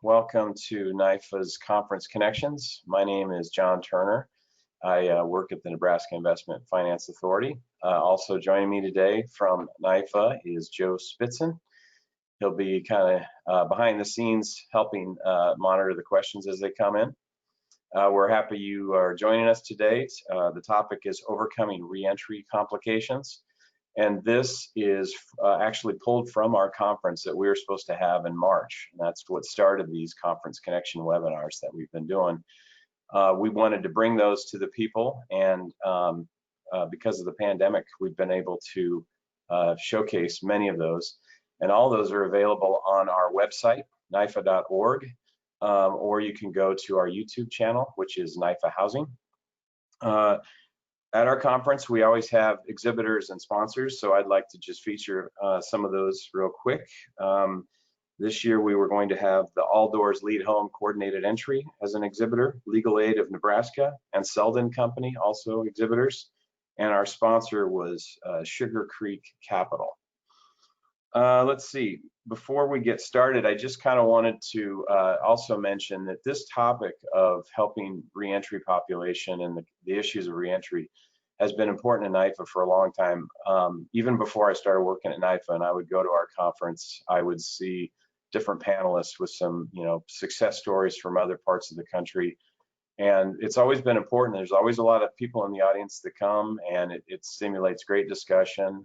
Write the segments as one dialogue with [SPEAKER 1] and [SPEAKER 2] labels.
[SPEAKER 1] Welcome to NIFA's Conference Connections. My name is John Turner. I work at the Nebraska Investment Finance Authority. Also joining me today from NIFA is Joe Spitzen. He'll be kind of behind the scenes helping monitor the questions as they come in. We're happy you are joining us today. The topic is overcoming reentry complications. And this is actually pulled from our conference that we were supposed to have in March. And that's what started these conference connection webinars that we've been doing. We wanted to bring those to the people, and because of the pandemic, we've been able to showcase many of those. And all those are available on our website, nifa.org, or you can go to our YouTube channel, which is NIFA Housing. At our conference, we always have exhibitors and sponsors, so I'd like to just feature some of those real quick. This year, we were going to have the All Doors Lead Home Coordinated Entry as an exhibitor, Legal Aid of Nebraska, and Selden Company, also exhibitors, and our sponsor was Sugar Creek Capital. Let's see, before we get started, I just kind of wanted to also mention that this topic of helping reentry population and the issues of reentry has been important in NIFA for a long time. Even before I started working at NIFA and I would go to our conference, I would see different panelists with some, success stories from other parts of the country. And it's always been important. There's always a lot of people in the audience that come, and it stimulates great discussion.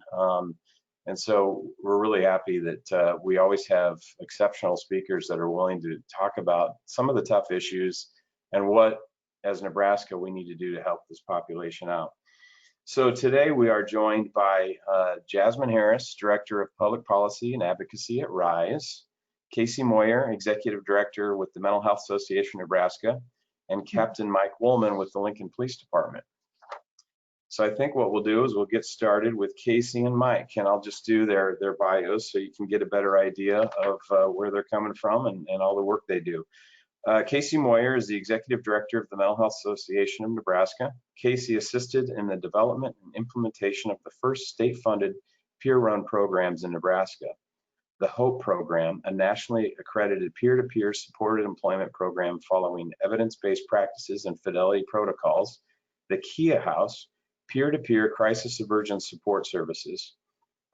[SPEAKER 1] And so we're really happy that we always have exceptional speakers that are willing to talk about some of the tough issues and what, as Nebraska, we need to do to help this population out. So today we are joined by Jasmine Harris, Director of Public Policy and Advocacy at RISE, Kasey Moyer, Executive Director with the Mental Health Association of Nebraska, and Captain Mike Woolman with the Lincoln Police Department. So I think what we'll do is we'll get started with Kasey and Mike, and I'll just do their bios so you can get a better idea of where they're coming from and all the work they do. Kasey Moyer is the Executive Director of the Mental Health Association of Nebraska. Kasey assisted in the development and implementation of the first state-funded peer-run programs in Nebraska. The HOPE program, a nationally accredited peer-to-peer supported employment program following evidence-based practices and fidelity protocols. The Keya House, peer-to-peer crisis emergence support services,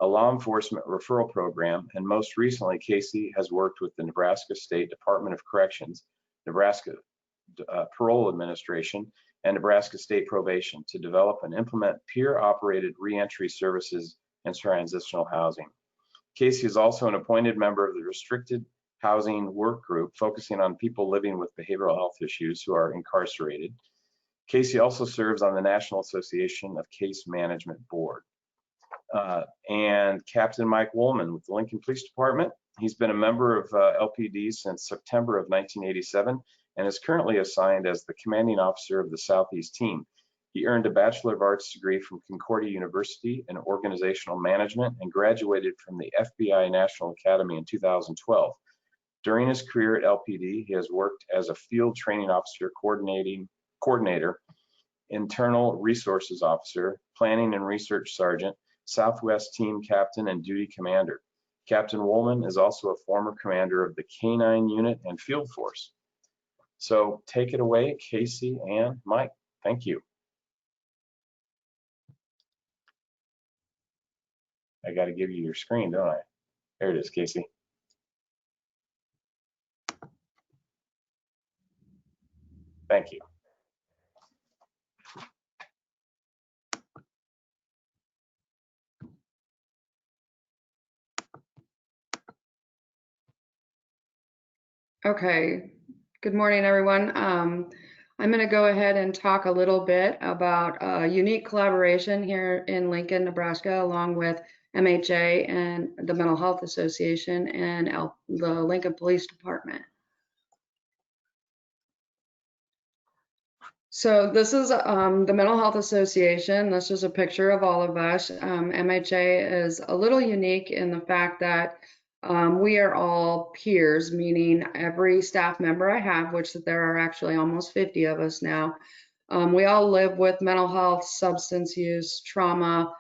[SPEAKER 1] a law enforcement referral program, and most recently, Kasey has worked with the Nebraska State Department of Corrections, Nebraska Parole Administration, and Nebraska State Probation to develop and implement peer-operated reentry services and transitional housing. Kasey is also an appointed member of the Restricted Housing Work Group, focusing on people living with behavioral health issues who are incarcerated. Kasey also serves on the National Association of Case Management Board. And Captain Mike Woolman with the Lincoln Police Department. He's been a member of LPD since September of 1987 and is currently assigned as the commanding officer of the Southeast Team. He earned a Bachelor of Arts degree from Concordia University in Organizational Management and graduated from the FBI National Academy in 2012. During his career at LPD, he has worked as a field training officer coordinator, internal resources officer, planning and research sergeant, Southwest Team Captain, and duty commander. Captain Woolman is also a former commander of the K-9 unit and field force. So take it away, Kasey and Mike. Thank you. I got to give you your screen, don't I? There it is, Kasey. Thank you.
[SPEAKER 2] Okay, good morning, everyone. I'm going to go ahead and talk a little bit about a unique collaboration here in Lincoln, Nebraska, along with MHA and the Mental Health Association and the Lincoln Police Department. So this is the Mental Health Association. This is a picture of all of us. MHA is a little unique in the fact that we are all peers, meaning every staff member I have, which there are actually almost 50 of us now, we all live with mental health, substance use, trauma,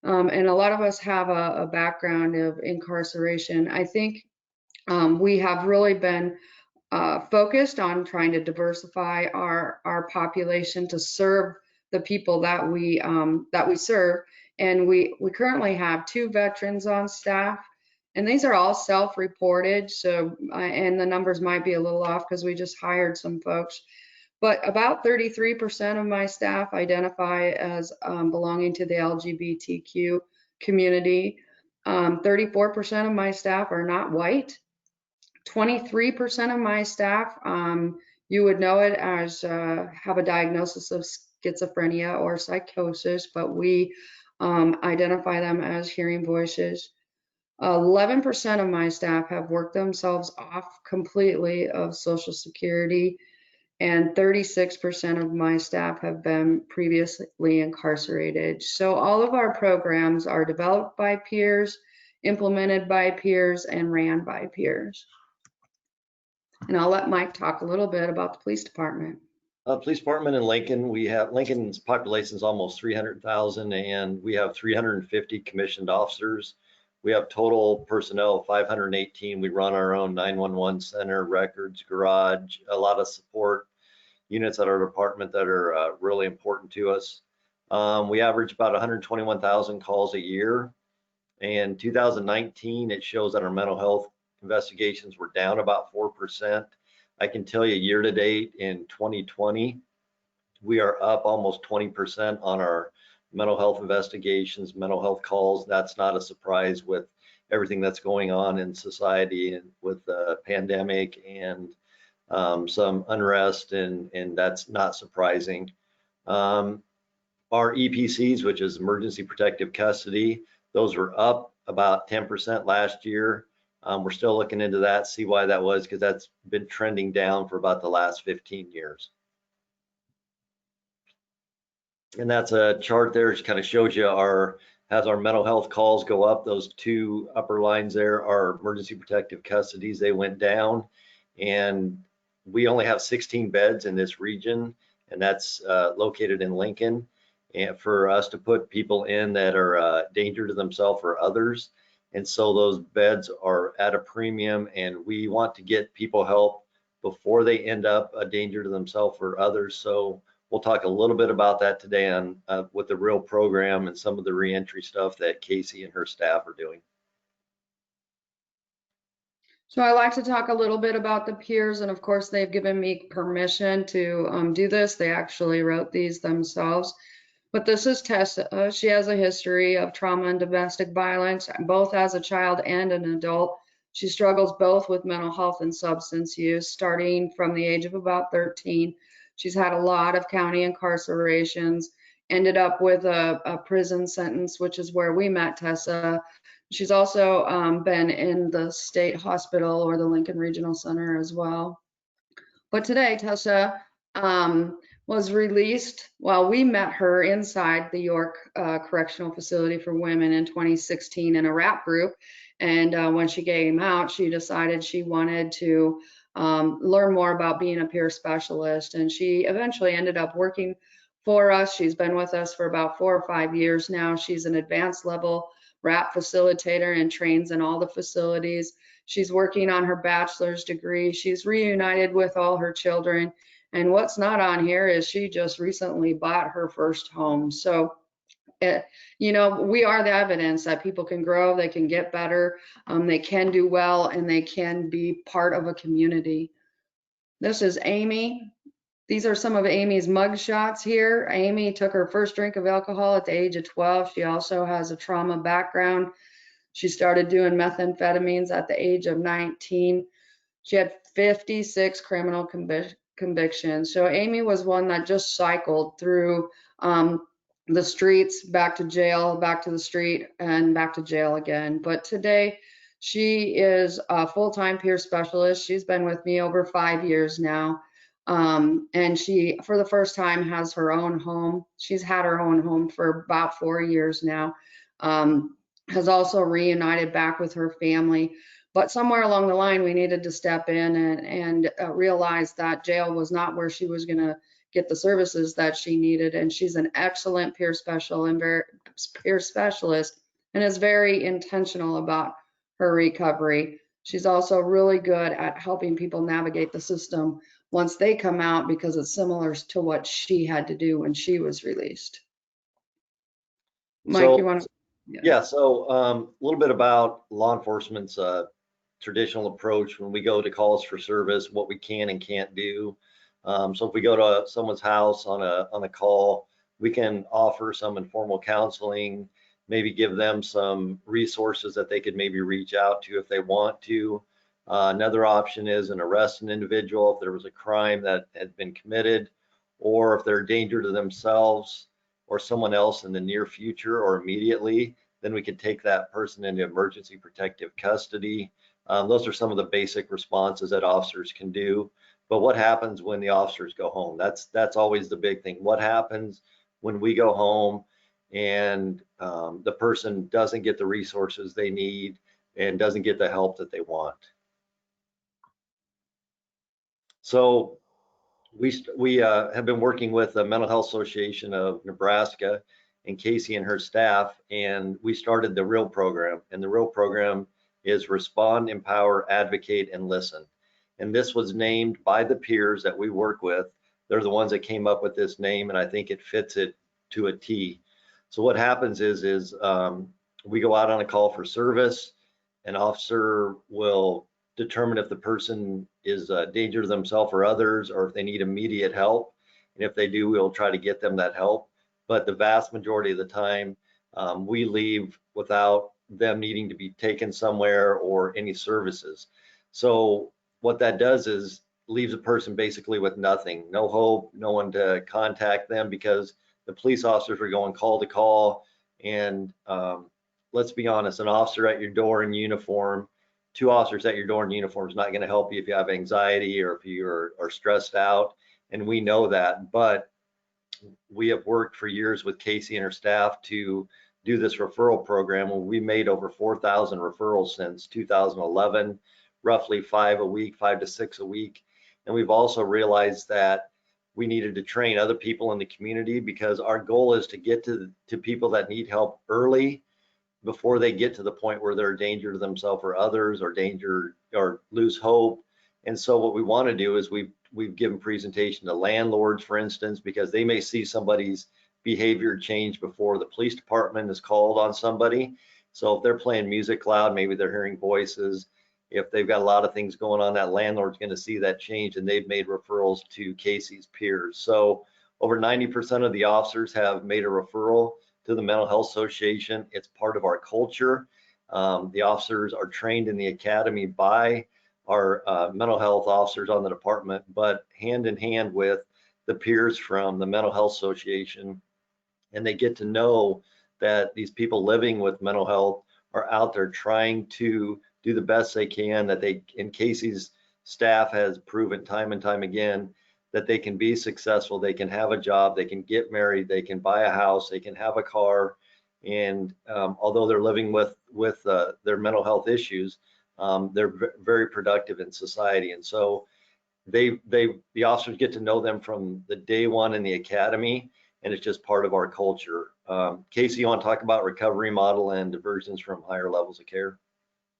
[SPEAKER 2] and a lot of us have a background of incarceration. I think we have really been focused on trying to diversify our population to serve the people that we serve. And we currently have 2 veterans on staff, and these are all self-reported. So, and the numbers might be a little off because we just hired some folks. But about 33% of my staff identify as belonging to the LGBTQ community. 34% of my staff are not white. 23% of my staff, you would know it as have a diagnosis of schizophrenia or psychosis, but we identify them as hearing voices. 11% of my staff have worked themselves off completely of Social Security, and 36% of my staff have been previously incarcerated. So all of our programs are developed by peers, implemented by peers, and ran by peers. And I'll let Mike talk a little bit about the police department.
[SPEAKER 3] Police department in Lincoln, Lincoln's population is almost 300,000, and we have 350 commissioned officers. We have total personnel of 518. We run our own 911 center, records, garage, a lot of support units at our department that are really important to us. We average about 121,000 calls a year. In 2019, it shows that our mental health investigations were down about 4%. I can tell you year to date in 2020, we are up almost 20% on our mental health investigations, mental health calls. That's not a surprise with everything that's going on in society and with the pandemic and some unrest, and that's not surprising. Our EPCs, which is emergency protective custody, those were up about 10% last year. We're still looking into that, see why that was, because that's been trending down for about the last 15 years. And that's a chart there, just kind of shows you as our mental health calls go up, those 2 upper lines there are emergency protective custodies, they went down. And we only have 16 beds in this region, and that's located in Lincoln. And for us to put people in that are a danger to themselves or others. And so those beds are at a premium, and we want to get people help before they end up a danger to themselves or others. So we'll talk a little bit about that today on with the real program and some of the reentry stuff that Kasey and her staff are doing.
[SPEAKER 2] So I like to talk a little bit about the peers, and of course they've given me permission to do this. They actually wrote these themselves. But this is Tessa. She has a history of trauma and domestic violence, both as a child and an adult. She struggles both with mental health and substance use, starting from the age of about 13. She's had a lot of county incarcerations, ended up with a prison sentence, which is where we met Tessa. She's also been in the state hospital or the Lincoln Regional Center as well. But today, Tessa was released. Well, we met her inside the York Correctional Facility for Women in 2016 in a rap group. And when she came out, she decided she wanted to learn more about being a peer specialist. And she eventually ended up working for us. She's been with us for about 4 or 5 years now. She's an advanced level RAP facilitator and trains in all the facilities. She's working on her bachelor's degree. She's reunited with all her children. And what's not on here is she just recently bought her first home. So, you know, we are the evidence that people can grow, they can get better, they can do well, and they can be part of a community. This is Amy. These are some of Amy's mug shots here. Amy took her first drink of alcohol at the age of 12. She also has a trauma background. She started doing methamphetamines at the age of 19. She had 56 criminal convictions. So Amy was one that just cycled through the streets, back to jail, back to the street, and back to jail again. But today, she is a full-time peer specialist. She's been with me over 5 years now. And she, for the first time, has her own home. She's had her own home for about 4 years now. Has also reunited back with her family. But somewhere along the line, we needed to step in and realize that jail was not where she was going to get the services that she needed. And she's an excellent peer specialist and is very intentional about her recovery. She's also really good at helping people navigate the system once they come out, because it's similar to what she had to do when she was released. Mike,
[SPEAKER 3] So,
[SPEAKER 2] you want to?
[SPEAKER 3] yeah, so a little bit about law enforcement's traditional approach when we go to calls for service, what we can and can't do. So if we go to someone's house on a call, we can offer some informal counseling, maybe give them some resources that they could maybe reach out to if they want to. Another option is an arrest an individual if there was a crime that had been committed, or if they're a danger to themselves or someone else in the near future or immediately, then we can take that person into emergency protective custody. Those are some of the basic responses that officers can do. But what happens when the officers go home? That's always the big thing. What happens when we go home and the person doesn't get the resources they need and doesn't get the help that they want? So we have been working with the Mental Health Association of Nebraska and Kasey and her staff, and we started the REAL program. And the REAL program is Respond, Empower, Advocate, and Listen. And this was named by the peers that we work with. They're the ones that came up with this name, and I think it fits it to a T. So what happens is we go out on a call for service. An officer will determine if the person is a danger to themselves or others, or if they need immediate help. And if they do, we'll try to get them that help. But the vast majority of the time, we leave without them needing to be taken somewhere or any services. So what that does is leaves a person basically with nothing, no hope, no one to contact them, because the police officers are going call to call. And let's be honest, an officer at your door in uniform, two officers at your door in uniform is not going to help you if you have anxiety or if you are stressed out. And we know that, but we have worked for years with Kasey and her staff to do this referral program, where we made over 4,000 referrals since 2011, roughly 5 to 6 a week. And we've also realized that we needed to train other people in the community, because our goal is to get to people that need help early, before they get to the point where they're a danger to themselves or others, or danger or lose hope. And so what we want to do is we've given presentation to landlords, for instance, because they may see somebody's behavior change before the police department is called on somebody. So if they're playing music loud, maybe they're hearing voices. If they've got a lot of things going on, that landlord's going to see that change, and they've made referrals to Kasey's peers. So over 90% of the officers have made a referral to the Mental Health Association. It's part of our culture. The officers are trained in the academy by our mental health officers on the department, but hand in hand with the peers from the Mental Health Association. And they get to know that these people living with mental health are out there trying to do the best they can, that they, and Kasey's staff has proven time and time again, that they can be successful, they can have a job, they can get married, they can buy a house, they can have a car. And although they're living with their mental health issues, they're very productive in society. And so the officers get to know them from the day one in the academy, and it's just part of our culture. Kasey, you want to talk about recovery model and diversions from higher levels of care?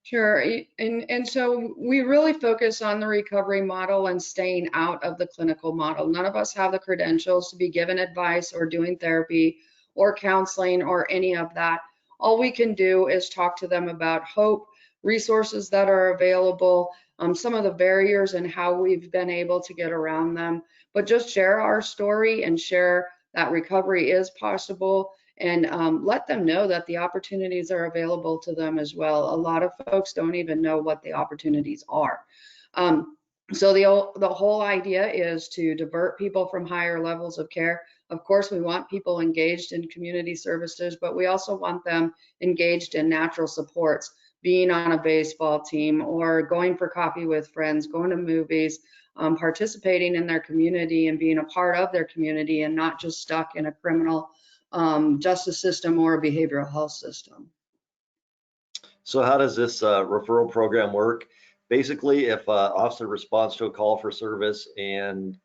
[SPEAKER 2] Sure. And so we really focus on the recovery model and staying out of the clinical model. None of us have the credentials to be given advice or doing therapy or counseling or any of that. All we can do is talk to them about hope, resources that are available, some of the barriers and how we've been able to get around them, but just share our story and share that recovery is possible, and let them know that the opportunities are available to them as well. A lot of folks don't even know what the opportunities are. So the whole idea is to divert people from higher levels of care. Of course, we want people engaged in community services, but we also want them engaged in natural supports, being on a baseball team or going for coffee with friends, going to movies, participating in their community and being a part of their community, and not just stuck in a criminal justice system or a behavioral health system.
[SPEAKER 3] So how does this referral program work? Basically, if an officer responds to a call for service and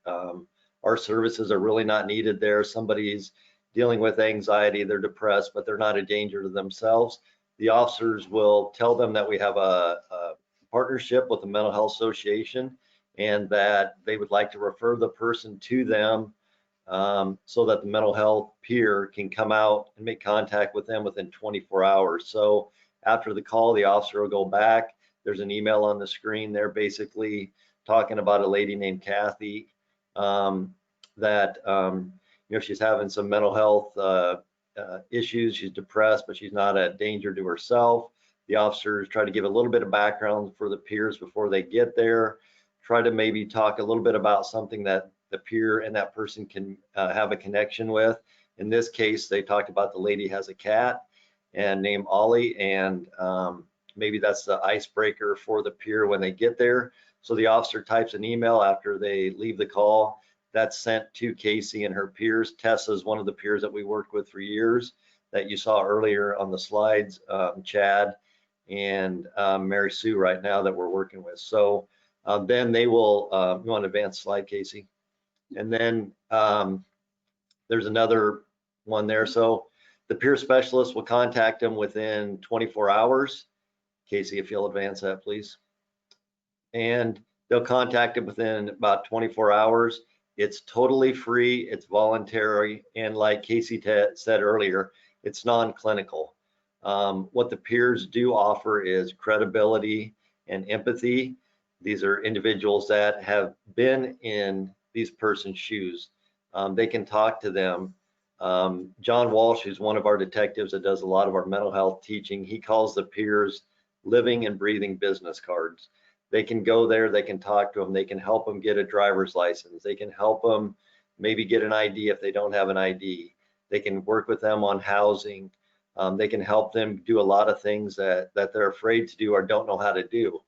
[SPEAKER 3] our services are really not needed there, somebody's dealing with anxiety, they're depressed, but they're not a danger to themselves, the officers will tell them that we have a partnership with the Mental Health Association, and that they would like to refer the person to them so that the mental health peer can come out and make contact with them within 24 hours. So after the call, the officer will go back. There's an email on the screen there basically talking about a lady named Kathy that she's having some mental health issues. She's depressed, but she's not a danger to herself. The officers try to give a little bit of background for the peers before they get there, try to maybe talk a little bit about something that the peer and that person can have a connection with. In this case, they talked about the lady has a cat and named Ollie, and maybe that's the icebreaker for the peer when they get there. So the officer types an email after they leave the call. That's sent to Kasey and her peers. Tessa is one of the peers that we worked with for years that you saw earlier on the slides, Chad and Mary Sue right now that we're working with. So then they will, you want to advance slide, Kasey? And then there's another one there. So the peer specialist will contact them within 24 hours. Kasey, if you'll advance that, please. And they'll contact them within about 24 hours. It's totally free, it's voluntary, and like Kasey said earlier, it's non-clinical. What the peers do offer is credibility and empathy. These are individuals that have been in these persons' shoes. They can talk to them. John Walsh, who's one of our detectives that does a lot of our mental health teaching, he calls the peers living and breathing business cards. They can go there, they can talk to them, they can help them get a driver's license, they can help them maybe get an ID if they don't have an ID. They can work with them on housing. They can help them do a lot of things that they're afraid to do or don't know how to do.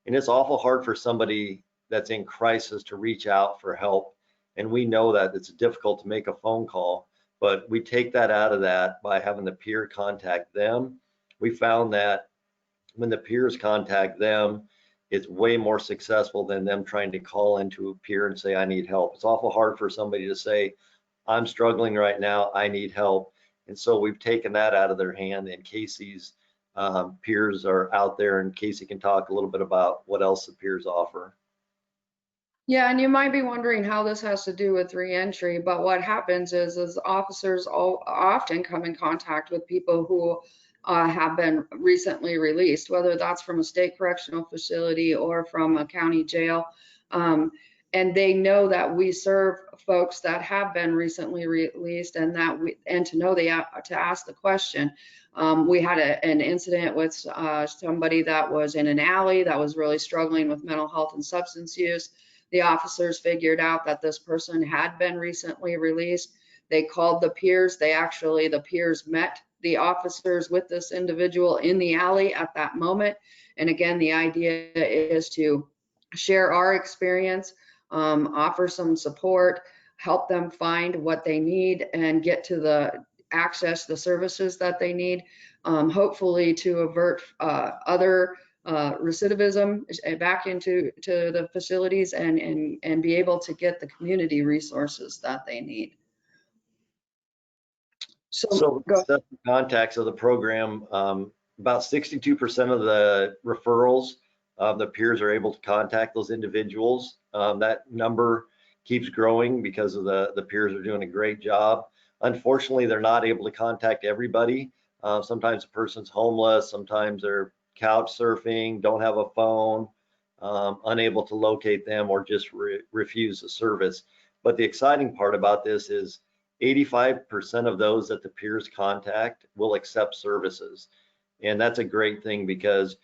[SPEAKER 3] And it's awful hard for somebody that's in crisis to reach out for help. And we know that it's difficult to make a phone call, but we take that out of that by having the peer contact them. We found that when the peers contact them, it's way more successful than them trying to call into a peer and say, I need help. It's awful hard for somebody to say, I'm struggling right now, I need help. And so we've taken that out of their hand, and Kasey's peers are out there, and Kasey can talk a little bit about what else the peers offer.
[SPEAKER 2] Yeah, and you might be wondering how this has to do with reentry, but what happens is officers often come in contact with people who have been recently released, whether that's from a state correctional facility or from a county jail. And they know that we serve folks that have been recently released, and to know to ask the question. We had an incident with somebody that was in an alley that was really struggling with mental health and substance use. The officers figured out that this person had been recently released. They called the peers. The peers met the officers with this individual in the alley at that moment. And again, the idea is to share our experience, offer some support, help them find what they need and get to access the services that they need, hopefully to avert other recidivism back into the facilities and be able to get the community resources that they need.
[SPEAKER 3] So the contacts of the program, about 62% of the referrals, the peers are able to contact those individuals. That number keeps growing because of the peers are doing a great job. Unfortunately, they're not able to contact everybody. Sometimes a person's homeless, sometimes they're couch surfing, don't have a phone, unable to locate them, or just refuse the service. But the exciting part about this is 85% of those that the peers contact will accept services. And that's a great thing because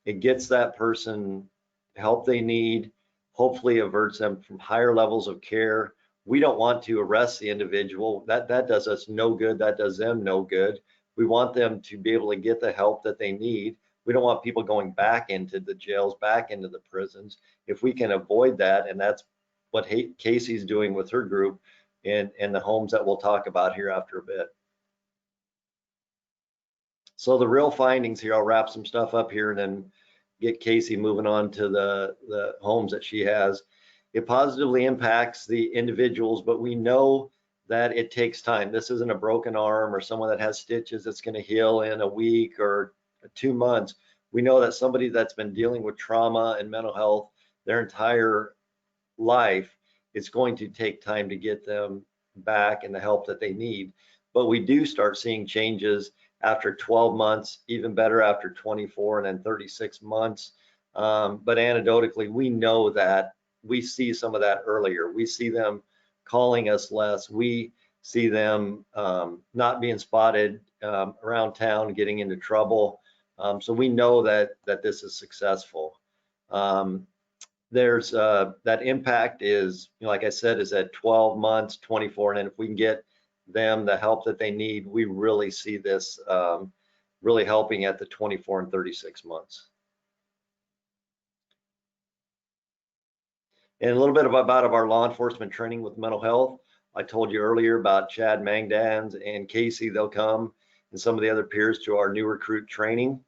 [SPEAKER 3] it gets that person help they need, hopefully averts them from higher levels of care. We don't want to arrest the individual. That does us no good. That does them no good. We want them to be able to get the help that they need. We don't want people going back into the jails, back into the prisons. If we can avoid that, and that's what Kasey's doing with her group and the homes that we'll talk about here after a bit. So the real findings here, I'll wrap some stuff up here and then get Kasey moving on to the homes that she has. It positively impacts the individuals, but we know that it takes time. This isn't a broken arm or someone that has stitches that's going to heal in a week or 2 months. We know that somebody that's been dealing with trauma and mental health their entire life, it's going to take time to get them back and the help that they need. But we do start seeing changes after 12 months, even better after 24 and then 36 months. But anecdotally, we know that we see some of that earlier. We see them calling us less. We see them not being spotted around town, getting into trouble. So we know that this is successful. There's that impact is, like I said, is at 12 months, 24, and then if we can get them the help that they need, we really see this really helping at the 24 and 36 months. And a little bit about our law enforcement training with mental health. I told you earlier about Chad Mangdans and Kasey. They'll come, and some of the other peers, to our new recruit training.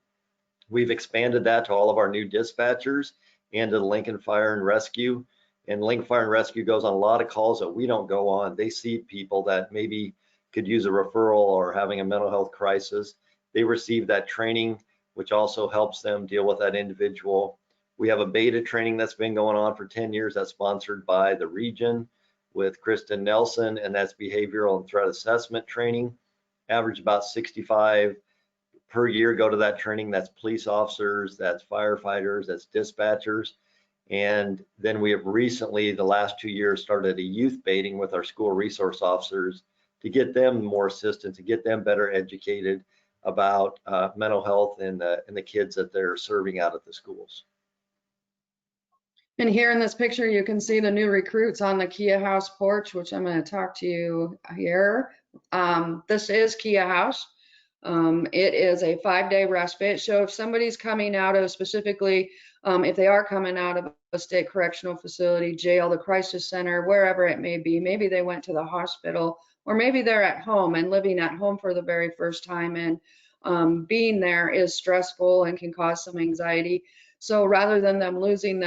[SPEAKER 3] We've expanded that to all of our new dispatchers and to the Lincoln Fire and Rescue. And Lincoln Fire and Rescue goes on a lot of calls that we don't go on. They see people that maybe could use a referral or having a mental health crisis. They receive that training, which also helps them deal with that individual. We have a beta training that's been going on for 10 years that's sponsored by the region with Kristen Nelson, and that's behavioral and threat assessment training. Average about 65 per year go to that training. That's police officers, that's firefighters, that's dispatchers. And then we have recently, the last 2 years, started a youth baiting with our school resource officers to get them more assistance, to get them better educated about mental health and the kids that they're serving out at the schools.
[SPEAKER 2] And here in this picture, you can see the new recruits on the Keya House porch, which I'm going to talk to you here. This is Keya House. It is a 5-day respite. So if somebody's coming out of specifically, if they are coming out of a state correctional facility, jail, the crisis center, wherever it may be, maybe they went to the hospital, or maybe they're at home and living at home for the very first time, and being there is stressful and can cause some anxiety. So rather than them losing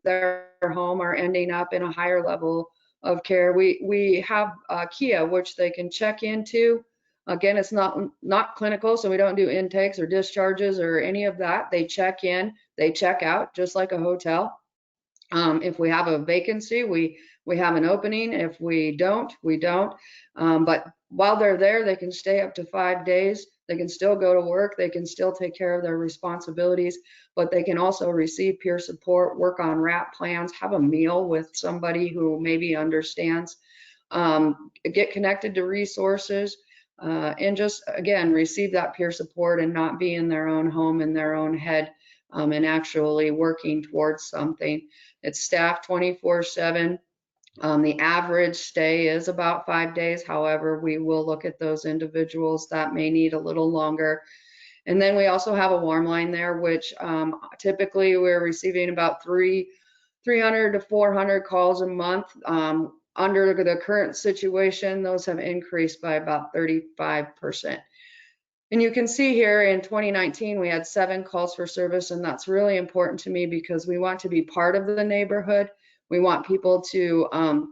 [SPEAKER 2] their home or ending up in a higher level of care, we have Keya, which they can check into. Again, it's not clinical, so we don't do intakes or discharges or any of that. They check in, they check out, just like a hotel. If we have a vacancy, we have an opening. If we don't, we don't. But while they're there, they can stay up to 5 days. They can still go to work. They can still take care of their responsibilities, but they can also receive peer support, work on RAP plans, have a meal with somebody who maybe understands, get connected to resources, and just, again, receive that peer support and not be in their own home, in their own head, and actually working towards something. It's staffed 24/7. The average stay is about 5 days. However, we will look at those individuals that may need a little longer. And then we also have a warm line there, which typically we're receiving about 300 to 400 calls a month. Under the current situation, those have increased by about 35%. And you can see here in 2019, we had 7 calls for service, and that's really important to me because we want to be part of the neighborhood. We want people to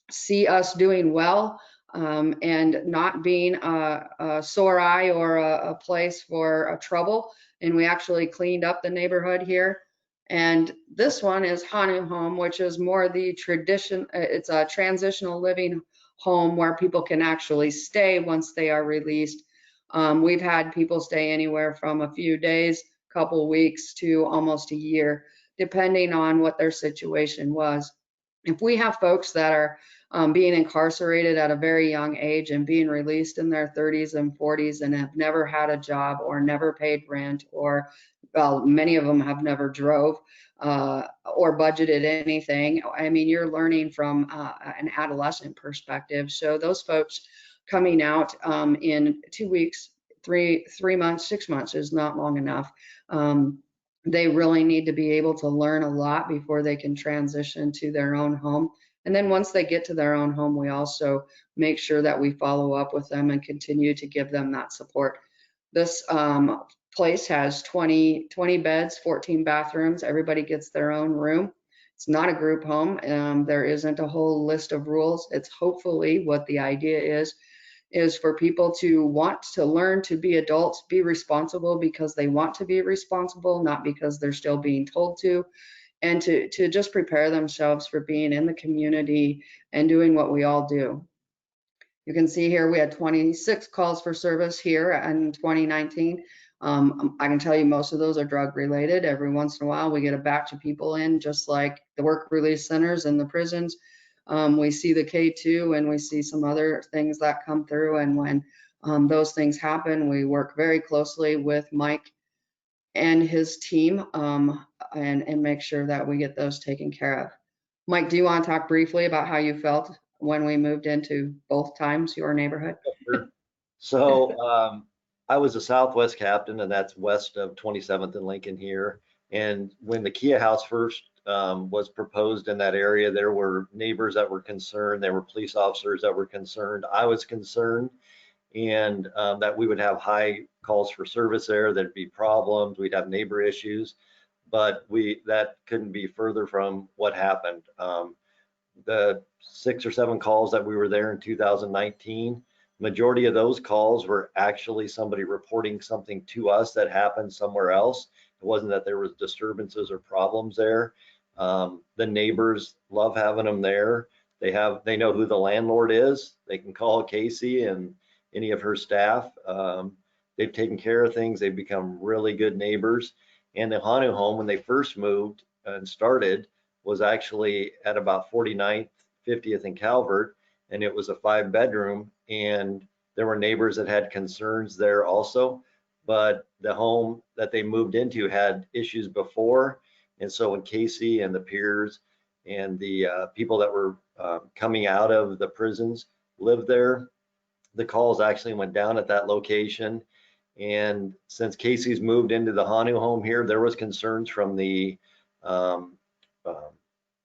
[SPEAKER 2] see us doing well, and not being a sore eye or a place for trouble. And we actually cleaned up the neighborhood here. And this one is HONU Home, which is more the tradition. It's a transitional living home where people can actually stay once they are released. We've had people stay anywhere from a few days, couple weeks, to almost a year, depending on what their situation was. If we have folks that are being incarcerated at a very young age and being released in their 30s and 40s and have never had a job or never paid rent, or many of them have never drove or budgeted anything. I mean, you're learning from an adolescent perspective. So those folks coming out in 2 weeks, 3 months, 6 months is not long enough. They really need to be able to learn a lot before they can transition to their own home. And then once they get to their own home, we also make sure that we follow up with them and continue to give them that support. This place has 20 beds, 14 bathrooms. Everybody gets their own room. It's not a group home. There isn't a whole list of rules. It's hopefully what the idea is is for people to want to learn to be adults, be responsible because they want to be responsible, not because they're still being told to, and to just prepare themselves for being in the community and doing what we all do. You can see here we had 26 calls for service here in 2019. I can tell you most of those are drug related. Every once in a while we get a batch of people in, just like the work release centers and the prisons. We see the K2 and we see some other things that come through. And when those things happen, we work very closely with Mike and his team and make sure that we get those taken care of. Mike, do you want to talk briefly about how you felt when we moved into both times your neighborhood?
[SPEAKER 3] Sure. So I was a Southwest captain, and that's west of 27th and Lincoln here. And when the Keya House first was proposed in that area, there were neighbors that were concerned. There were police officers that were concerned. I was concerned, and that we would have high calls for service there. There'd be problems. We'd have neighbor issues, but that couldn't be further from what happened. The 6 or 7 calls that we were there in 2019, majority of those calls were actually somebody reporting something to us that happened somewhere else. It wasn't that there was disturbances or problems there. The neighbors love having them there. They know who the landlord is. They can call Kasey and any of her staff. They've taken care of things. They've become really good neighbors. And the HONU Home, when they first moved and started, was actually at about 49th, 50th and Calvert, and it was a 5-bedroom, and there were neighbors that had concerns there also, but the home that they moved into had issues before. And so when Kasey and the peers and the people that were coming out of the prisons lived there, the calls actually went down at that location. And since Kasey's moved into the HONU Home here, there was concerns from the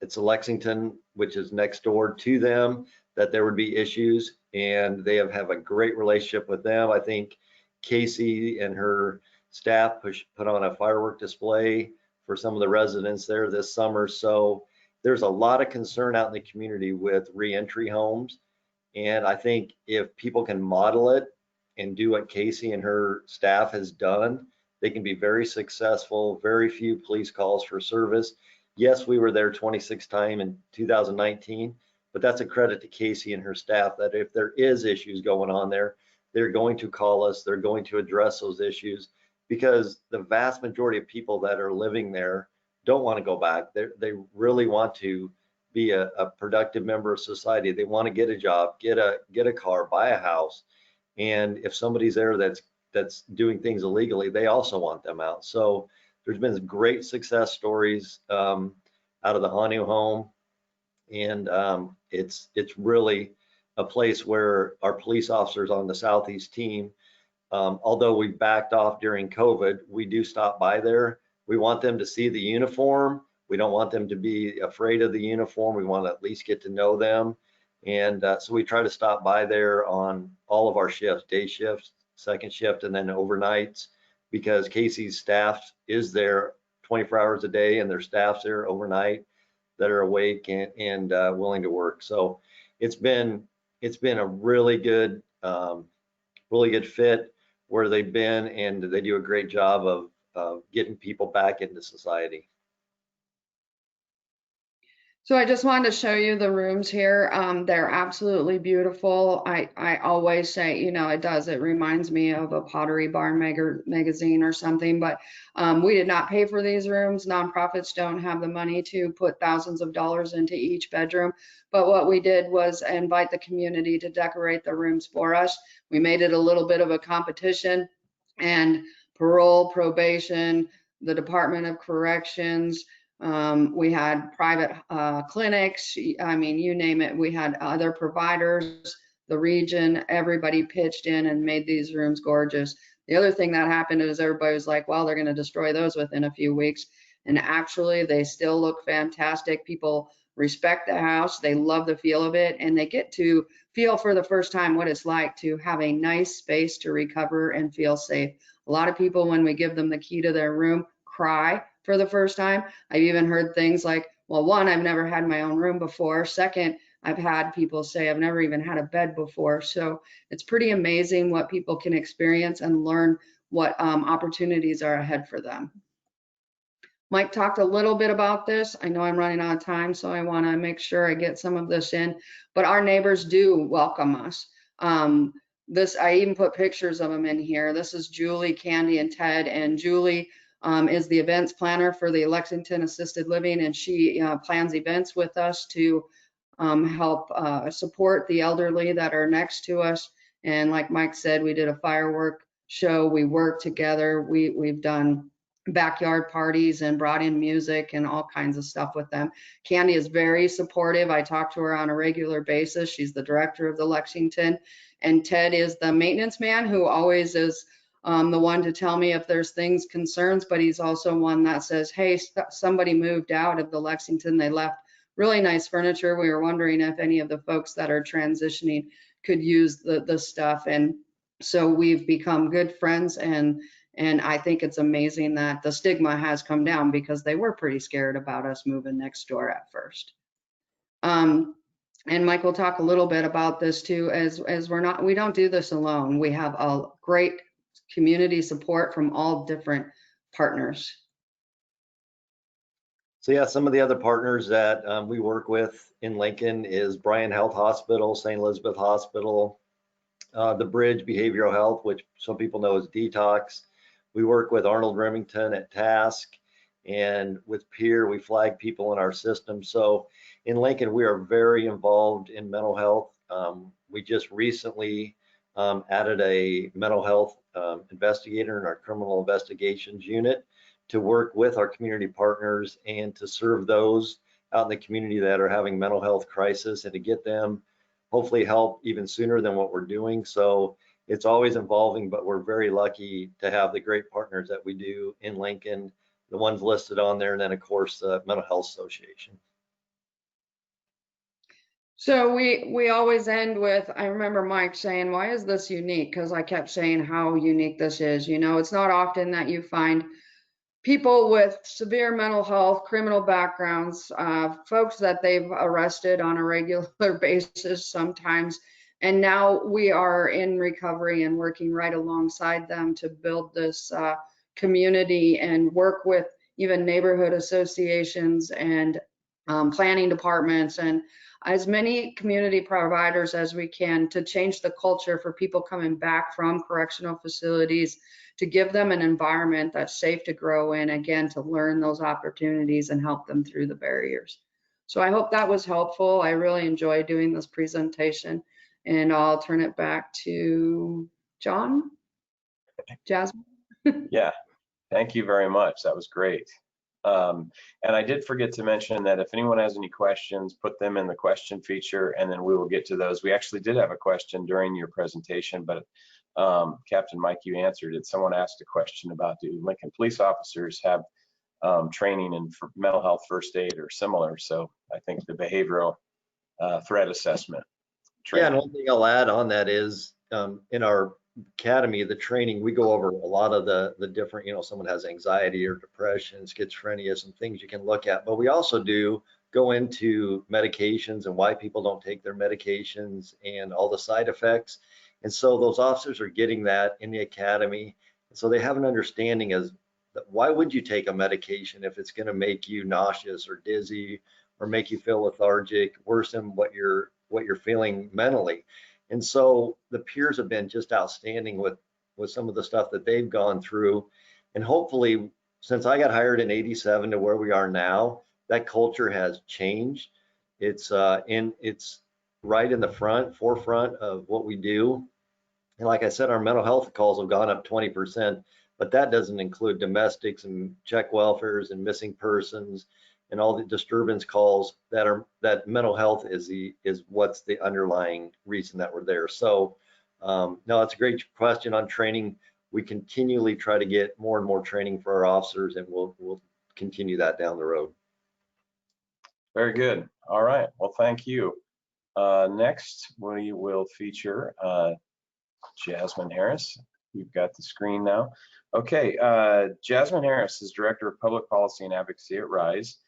[SPEAKER 3] it's Lexington, which is next door to them, that there would be issues, and they have a great relationship with them. I think Kasey and her staff put on a firework display for some of the residents there this summer. So there's a lot of concern out in the community with reentry homes. And I think if people can model it and do what Kasey and her staff has done, they can be very successful. Very few police calls for service. Yes, we were there 26 times in 2019, but that's a credit to Kasey and her staff that if there is issues going on there, they're going to call us, they're going to address those issues, because the vast majority of people that are living there don't want to go back. They really want to be a productive member of society. They want to get a job, get a car, buy a house. And if somebody's there that's doing things illegally, they also want them out. So there's been great success stories out of the HONU Home, and it's really a place where our police officers on the Southeast team, although we backed off during COVID, we do stop by there. We want them to see the uniform. We don't want them to be afraid of the uniform. We want to at least get to know them. And so we try to stop by there on all of our shifts, day shifts, second shift, and then overnights, because Kasey's staff is there 24 hours a day, and their staff's there overnight that are awake and willing to work. So it's been a really good fit where they've been, and they do a great job of getting people back into society.
[SPEAKER 2] So I just wanted to show you the rooms here. They're absolutely beautiful. I always say, it reminds me of a Pottery Barn magazine or something, but we did not pay for these rooms. Nonprofits don't have the money to put thousands of dollars into each bedroom. But what we did was invite the community to decorate the rooms for us. We made it a little bit of a competition, and parole, probation, the Department of Corrections, we had private clinics, I mean, you name it. We had other providers, the region, everybody pitched in and made these rooms gorgeous. The other thing that happened is everybody was like, well, they're going to destroy those within a few weeks. And actually, they still look fantastic. People respect the house. They love the feel of it. And they get to feel for the first time what it's like to have a nice space to recover and feel safe. A lot of people, when we give them the key to their room, cry for the first time. I've even heard things like, well, one, I've never had my own room before. Second, I've had people say I've never even had a bed before. So it's pretty amazing what people can experience and learn what opportunities are ahead for them. Mike talked a little bit about this. I know I'm running out of time, so I want to make sure I get some of this in. But our neighbors do welcome us. I even put pictures of them in here. This is Julie, Candy, and Ted. And Julie is the events planner for the Lexington Assisted Living, and she plans events with us to help support the elderly that are next to us. And like Mike said, we did a firework show. We worked together. We've done backyard parties and brought in music and all kinds of stuff with them. Candy is very supportive. I talk to her on a regular basis. She's the director of the Lexington. And Ted is the maintenance man who always is the one to tell me if there's things, concerns, but he's also one that says, hey, somebody moved out of the Lexington. They left really nice furniture. We were wondering if any of the folks that are transitioning could use the stuff. And so we've become good friends, and I think it's amazing that the stigma has come down, because they were pretty scared about us moving next door at first. And Mike will talk a little bit about this too, as we don't do this alone. We have a great community support from all different partners.
[SPEAKER 3] So yeah, some of the other partners that we work with in Lincoln is Bryan Health Hospital, St. Elizabeth Hospital, the Bridge Behavioral Health, which some people know as Detox. We work with Arnold Remington at Task, and with Peer, we flag people in our system. So in Lincoln, we are very involved in mental health. We just recently added a mental health investigator in our criminal investigations unit to work with our community partners and to serve those out in the community that are having mental health crisis, and to get them hopefully help even sooner than what we're doing. So it's always evolving, but we're very lucky to have the great partners that we do in Lincoln, the ones listed on there, and then of course the Mental Health Association.
[SPEAKER 2] So we always end with, I remember Mike saying, why is this unique? Because I kept saying how unique this is. You know, it's not often that you find people with severe mental health, criminal backgrounds, folks that they've arrested on a regular basis sometimes. And now we are in recovery and working right alongside them to build this community and work with even neighborhood associations and planning departments and as many community providers as we can to change the culture for people coming back from correctional facilities, to give them an environment that's safe to grow in, again, to learn those opportunities and help them through the barriers. So I hope that was helpful. I really enjoyed doing this presentation, and I'll turn it back to John. Jasmine?
[SPEAKER 1] Yeah, thank you very much. That was great. And I did forget to mention that if anyone has any questions, put them in the question feature, and then we will get to those. We actually did have a question during your presentation, but Captain Mike, you answered it. Someone asked a question about, do Lincoln police officers have training in mental health first aid or similar? So I think the behavioral threat assessment training.
[SPEAKER 3] Yeah, and one thing I'll add on that is in our academy, the training, we go over a lot of the different, you know, someone has anxiety or depression, schizophrenia, some things you can look at, but we also do go into medications and why people don't take their medications and all the side effects. And so those officers are getting that in the academy. So they have an understanding as why would you take a medication if it's going to make you nauseous or dizzy or make you feel lethargic, worsen what you're feeling mentally. And so the peers have been just outstanding with some of the stuff that they've gone through. And hopefully, since I got hired in '87 to where we are now, that culture has changed. It's right in the forefront of what we do. And like I said, our mental health calls have gone up 20%, but that doesn't include domestics and check welfares and missing persons and all the disturbance calls that mental health is what's the underlying reason that we're there. So no, it's a great question on training. We continually try to get more and more training for our officers, and we'll continue that down the road.
[SPEAKER 1] Very good. All right. Well, thank you. Next, we will feature Jasmine Harris. You've got the screen now. Okay. Jasmine Harris is Director of Public Policy and Advocacy at RISE.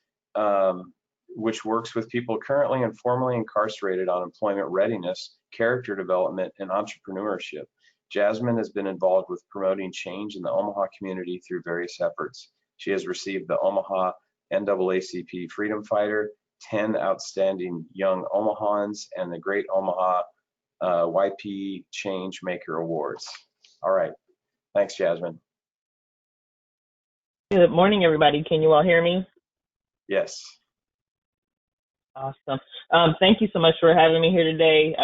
[SPEAKER 1] which works with people currently and formerly incarcerated on employment readiness, character development, and entrepreneurship. Jasmine has been involved with promoting change in the Omaha community through various efforts. She has received the Omaha NAACP Freedom Fighter, 10 Outstanding Young Omahans, and the Great Omaha YP Change Maker Awards. All right. Thanks, Jasmine.
[SPEAKER 4] Good morning, everybody. Can you all hear me?
[SPEAKER 1] Yes.
[SPEAKER 4] Awesome. Thank you so much for having me here today.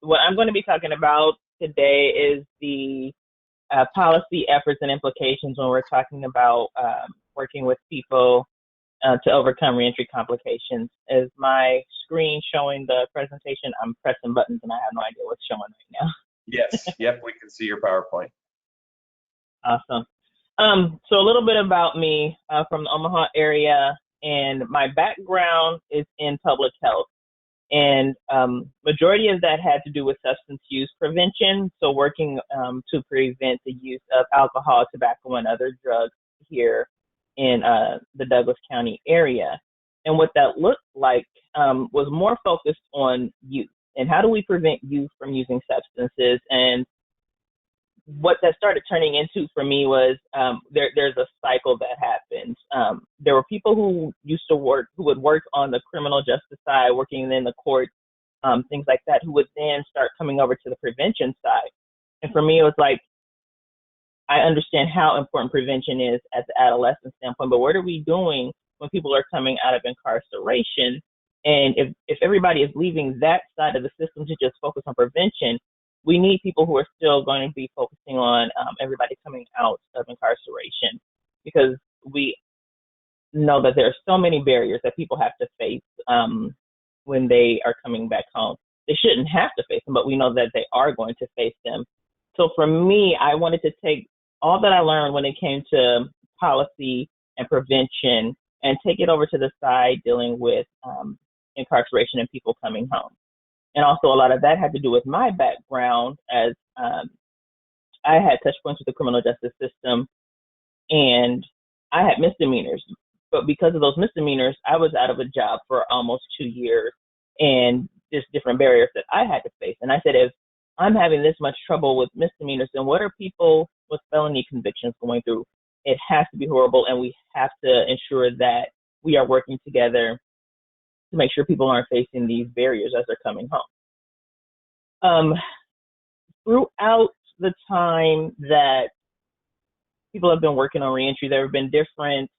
[SPEAKER 4] What I'm going to be talking about today is the policy efforts and implications when we're talking about working with people to overcome reentry complications. Is my screen showing the presentation? I'm pressing buttons and I have no idea what's showing right now.
[SPEAKER 1] Yes. Yep. We can see your PowerPoint.
[SPEAKER 4] Awesome. So a little bit about me from the Omaha area, and my background is in public health. And majority of that had to do with substance use prevention. So working to prevent the use of alcohol, tobacco, and other drugs here in the Douglas County area. And what that looked like was more focused on youth and how do we prevent youth from using substances. And what that started turning into for me was there's a cycle that happens. There were people who would work on the criminal justice side, working in the court, things like that, who would then start coming over to the prevention side. And for me, it was like, I understand how important prevention is at the adolescent standpoint, but what are we doing when people are coming out of incarceration? And if everybody is leaving that side of the system to just focus on prevention, we need people who are still going to be focusing on everybody coming out of incarceration, because we know that there are so many barriers that people have to face when they are coming back home. They shouldn't have to face them, but we know that they are going to face them. So for me, I wanted to take all that I learned when it came to policy and prevention and take it over to the side dealing with incarceration and people coming home. And also a lot of that had to do with my background, as I had touch points with the criminal justice system and I had misdemeanors. But because of those misdemeanors, I was out of a job for almost 2 years, and just different barriers that I had to face. And I said, if I'm having this much trouble with misdemeanors, then what are people with felony convictions going through? It has to be horrible, and we have to ensure that we are working together to make sure people aren't facing these barriers as they're coming home. Throughout the time that people have been working on reentry, there have been different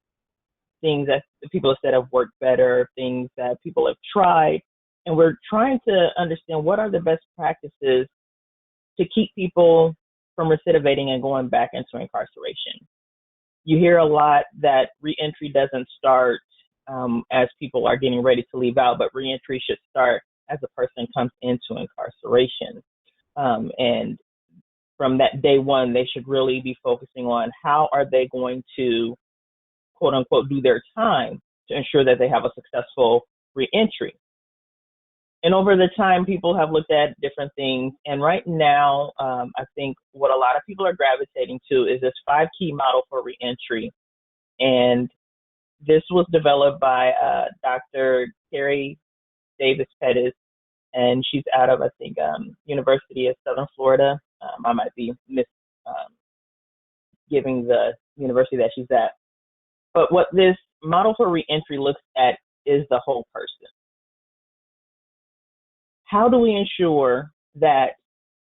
[SPEAKER 4] things that people have said have worked better, things that people have tried, and we're trying to understand what are the best practices to keep people from recidivating and going back into incarceration. You hear a lot that reentry doesn't start as people are getting ready to leave out, but reentry should start as a person comes into incarceration. And from that day one, they should really be focusing on how are they going to, quote unquote, do their time to ensure that they have a successful reentry. And over the time, people have looked at different things. And right now, I think what a lot of people are gravitating to is this 5-key model for reentry. And this was developed by Dr. Carrie Davis Pettis, and she's out of, I think, University of Southern Florida. I might be giving the university that she's at. But what this model for reentry looks at is the whole person. How do we ensure that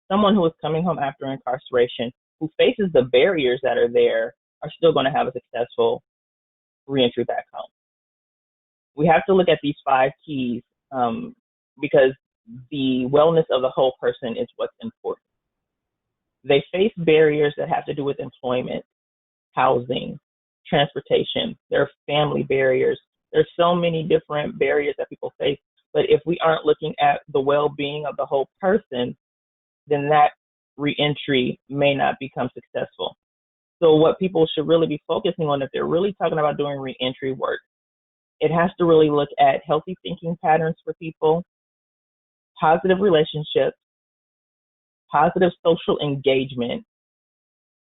[SPEAKER 4] someone who is coming home after incarceration, who faces the barriers that are there, are still going to have a successful reentry back home? We have to look at these 5 keys because the wellness of the whole person is what's important. They face barriers that have to do with employment, housing, transportation. There are family barriers. There's so many different barriers that people face. But if we aren't looking at the well-being of the whole person, then that reentry may not become successful. So what people should really be focusing on, if they're really talking about doing reentry work, it has to really look at healthy thinking patterns for people, positive relationships, positive social engagement,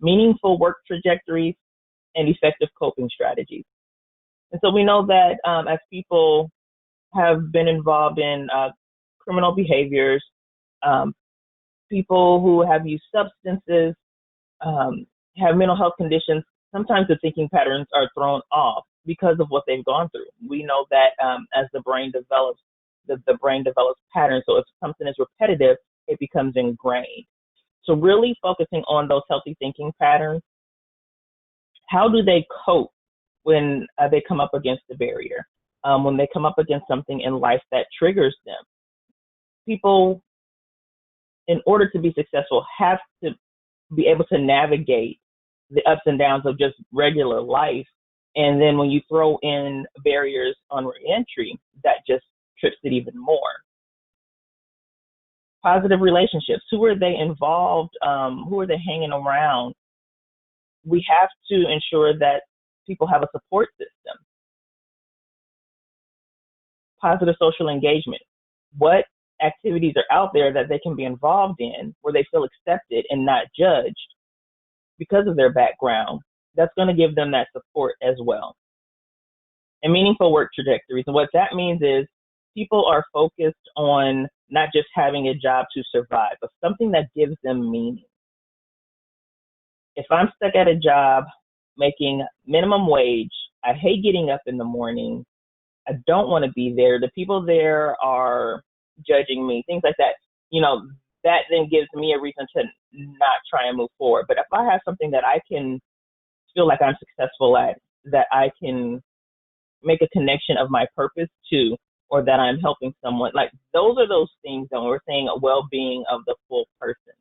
[SPEAKER 4] meaningful work trajectories, and effective coping strategies. And so we know that as people have been involved in criminal behaviors, people who have used substances, have mental health conditions, sometimes the thinking patterns are thrown off because of what they've gone through. We know that as the brain develops, the brain develops patterns. So if something is repetitive, it becomes ingrained. So really focusing on those healthy thinking patterns. How do they cope when they come up against a barrier? When they come up against something in life that triggers them? People, in order to be successful, have to be able to navigate the ups and downs of just regular life. And then when you throw in barriers on reentry, that just trips it even more. Positive relationships. Who are they involved? Who are they hanging around? We have to ensure that people have a support system. Positive social engagement. What activities are out there that they can be involved in where they feel accepted and not judged because of their background? That's going to give them that support as well. And meaningful work trajectories. And what that means is people are focused on not just having a job to survive, but something that gives them meaning. If I'm stuck at a job making minimum wage, I hate getting up in the morning, I don't want to be there, the people there are judging me, things like that, that then gives me a reason to not try and move forward. But if I have something that I can feel like I'm successful at, that I can make a connection of my purpose to, or that I'm helping someone, like those are those things that we're saying a well-being of the full person.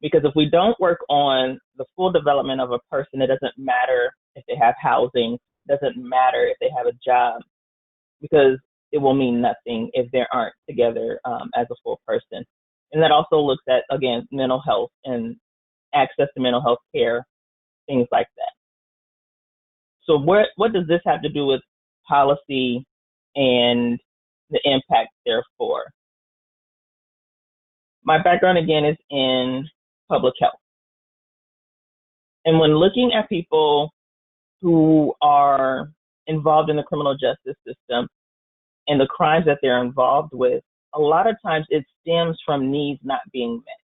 [SPEAKER 4] Because if we don't work on the full development of a person, it doesn't matter if they have housing, doesn't matter if they have a job, because it will mean nothing if they aren't together as a full person. And that also looks at, again, mental health and access to mental health care, things like that. So what does this have to do with policy and the impact therefore? My background, again, is in public health. And when looking at people who are involved in the criminal justice system and the crimes that they're involved with, a lot of times it stems from needs not being met.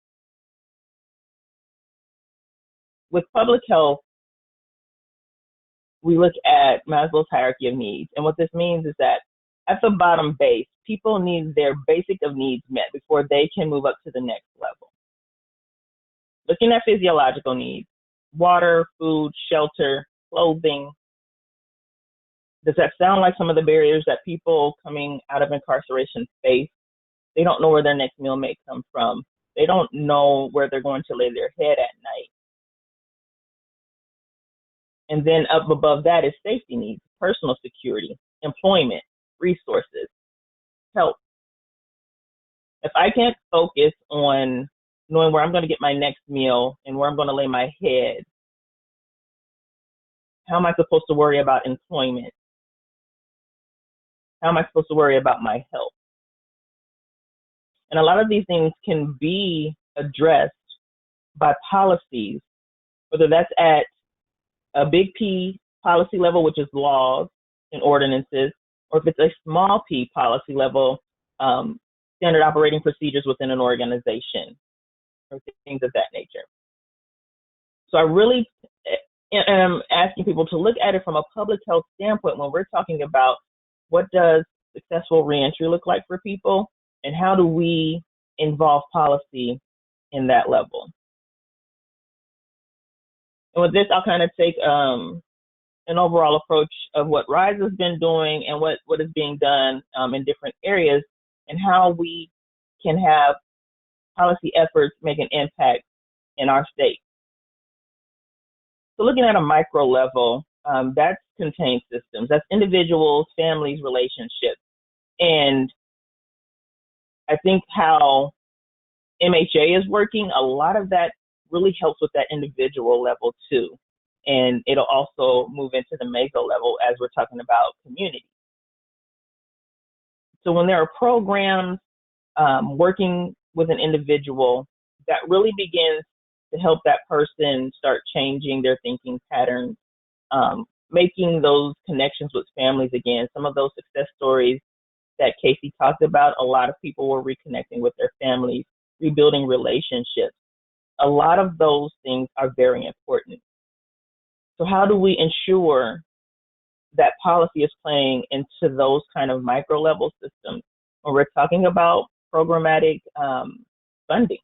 [SPEAKER 4] With public health, we look at Maslow's hierarchy of needs. And what this means is that at the bottom base, people need their basic of needs met before they can move up to the next level. Looking at physiological needs, water, food, shelter, clothing. Does that sound like some of the barriers that people coming out of incarceration face? They don't know where their next meal may come from. They don't know where they're going to lay their head at night. And then up above that is safety needs, personal security, employment, resources, health. If I can't focus on knowing where I'm going to get my next meal and where I'm going to lay my head, how am I supposed to worry about employment? How am I supposed to worry about my health? And a lot of these things can be addressed by policies, whether that's at a big P policy level, which is laws and ordinances, or if it's a small p policy level, standard operating procedures within an organization, or things of that nature. So I really am asking people to look at it from a public health standpoint when we're talking about what does successful reentry look like for people, and how do we involve policy in that level. And with this, I'll kind of take an overall approach of what RISE has been doing and what is being done in different areas, and how we can have policy efforts make an impact in our state. So looking at a micro level, that's contained systems. That's individuals, families, relationships. And I think how MHA is working, a lot of that really helps with that individual level too. And it'll also move into the meso level as we're talking about community. So when there are programs working with an individual, that really begins to help that person start changing their thinking patterns, making those connections with families again. Some of those success stories that Kasey talked about, a lot of people were reconnecting with their families, rebuilding relationships. A lot of those things are very important. So how do we ensure that policy is playing into those kind of micro level systems when we're talking about programmatic funding?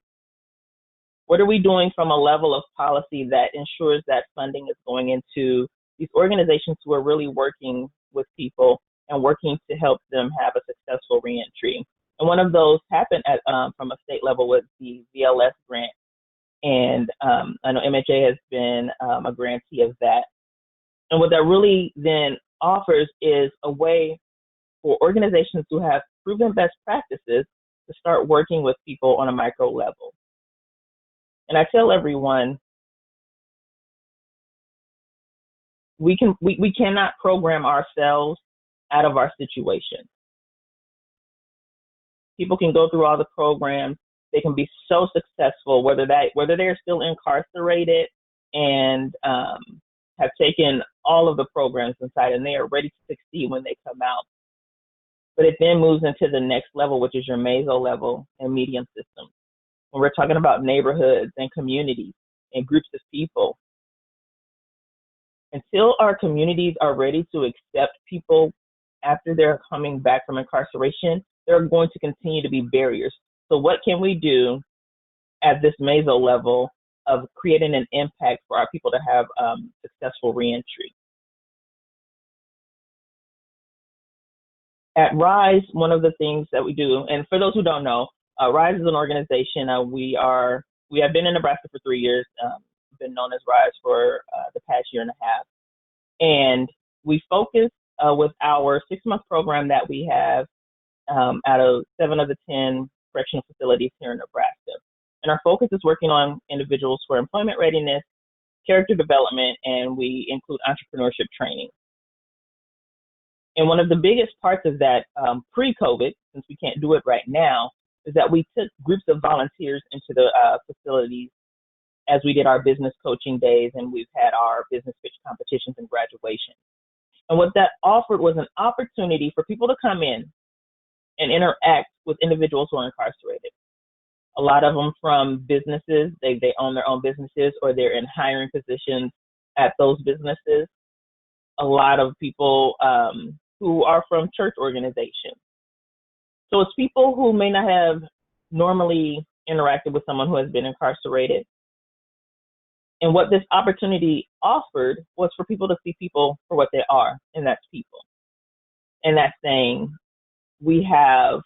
[SPEAKER 4] What are we doing from a level of policy that ensures that funding is going into these organizations who are really working with people and working to help them have a successful reentry? And one of those happened at from a state level with the VLS grant. And I know MHA has been a grantee of that. And what that really then offers is a way for organizations who have proven best practices to start working with people on a micro level. And I tell everyone, we cannot program ourselves out of our situation. People can go through all the programs. They can be so successful, whether they're still incarcerated and have taken all of the programs inside and they are ready to succeed when they come out. But it then moves into the next level, which is your meso level and medium system. When we're talking about neighborhoods and communities and groups of people, until our communities are ready to accept people after they're coming back from incarceration, there are going to continue to be barriers. So what can we do at this meso level of creating an impact for our people to have successful reentry? At RISE, one of the things that we do, and for those who don't know, RISE is an organization. We have been in Nebraska for 3 years, been known as RISE for the past year and a half. And we focus with our 6-month program that we have out of 7 of the 10 correctional facilities here in Nebraska. And our focus is working on individuals for employment readiness, character development, and we include entrepreneurship training. And one of the biggest parts of that pre-COVID, since we can't do it right now, is that we took groups of volunteers into the facilities as we did our business coaching days, and we've had our business pitch competitions and graduation. And what that offered was an opportunity for people to come in and interact with individuals who are incarcerated. A lot of them from businesses, they own their own businesses or they're in hiring positions at those businesses. A lot of people who are from church organizations. So it's people who may not have normally interacted with someone who has been incarcerated. And what this opportunity offered was for people to see people for what they are, and that's people. And that's saying, we have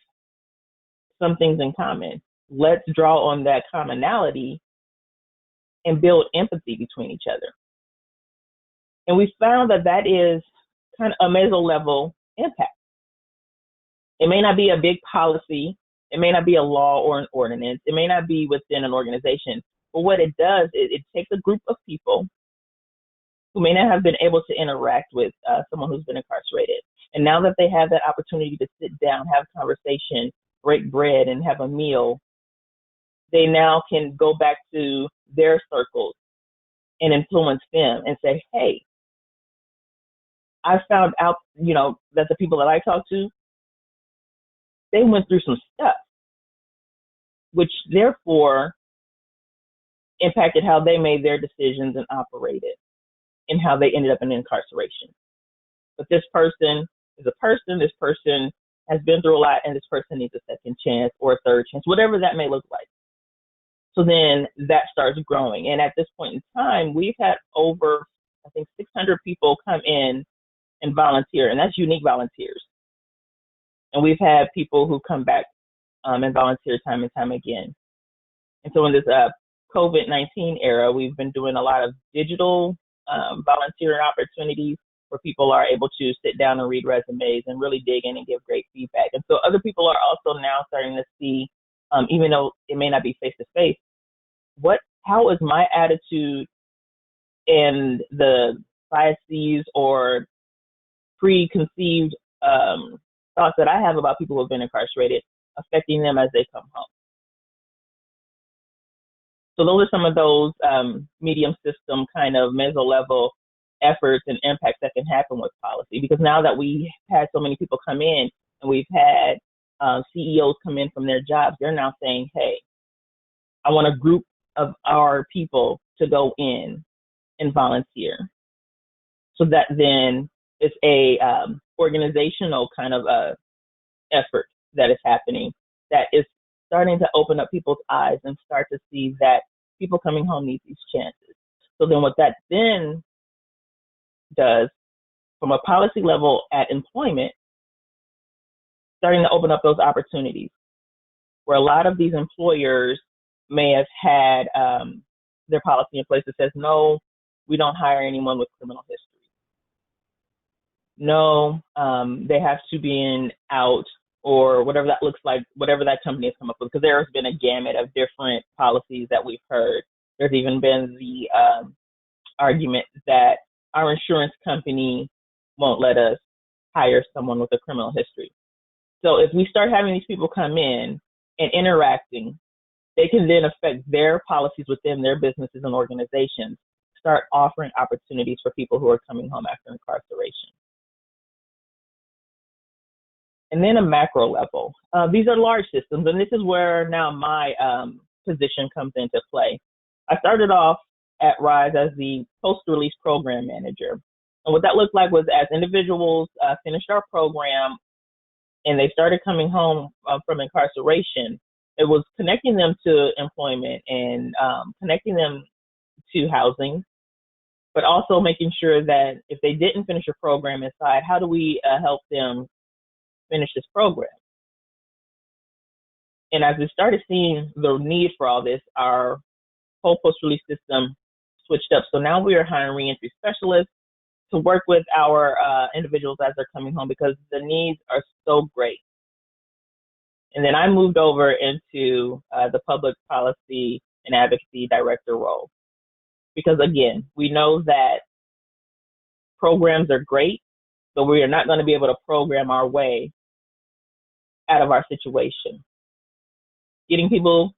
[SPEAKER 4] some things in common. Let's draw on that commonality and build empathy between each other. And we found that that is kind of a meso level impact. It may not be a big policy. It may not be a law or an ordinance. It may not be within an organization. But what it does is it takes a group of people who may not have been able to interact with someone who's been incarcerated. And now that they have that opportunity to sit down, have a conversation, break bread, and have a meal, they now can go back to their circles and influence them and say, hey, I found out, that the people that I talked to, they went through some stuff, which therefore impacted how they made their decisions and operated and how they ended up in incarceration. But this person is a person, this person has been through a lot, and this person needs a second chance or a third chance, whatever that may look like. So then that starts growing. And at this point in time, we've had over, I think, 600 people come in and volunteer, and that's unique volunteers. And we've had people who come back and volunteer time and time again. And so in this COVID-19 era, we've been doing a lot of digital volunteering opportunities where people are able to sit down and read resumes and really dig in and give great feedback. And so other people are also now starting to see, even though it may not be face-to-face, how is my attitude and the biases or preconceived thoughts that I have about people who have been incarcerated affecting them as they come home? So those are some of those medium system kind of meso level efforts and impacts that can happen with policy. Because now that we had so many people come in and we've had CEOs come in from their jobs, they're now saying, hey, I want a group of our people to go in and volunteer. So that then it's a organizational kind of effort that is happening that is starting to open up people's eyes and start to see that people coming home need these chances. So then what that then does from a policy level at employment, starting to open up those opportunities where a lot of these employers may have had their policy in place that says, no, we don't hire anyone with criminal history. No, they have to be in out or whatever that looks like, whatever that company has come up with, because there has been a gamut of different policies that we've heard. There's even been the argument that our insurance company won't let us hire someone with a criminal history. So if we start having these people come in and interacting, they can then affect their policies within their businesses and organizations, start offering opportunities for people who are coming home after incarceration. And then a macro level. These are large systems, and this is where now my position comes into play. I started off at RISE as the post-release program manager. And what that looked like was as individuals finished our program and they started coming home from incarceration, it was connecting them to employment and connecting them to housing, but also making sure that if they didn't finish a program inside, how do we help them finish this program? And as we started seeing the need for all this, our whole post-release system switched up. So now we are hiring reentry specialists to work with our individuals as they're coming home because the needs are so great. And then I moved over into the public policy and advocacy director role. Because again, we know that programs are great, but we are not going to be able to program our way out of our situation. Getting people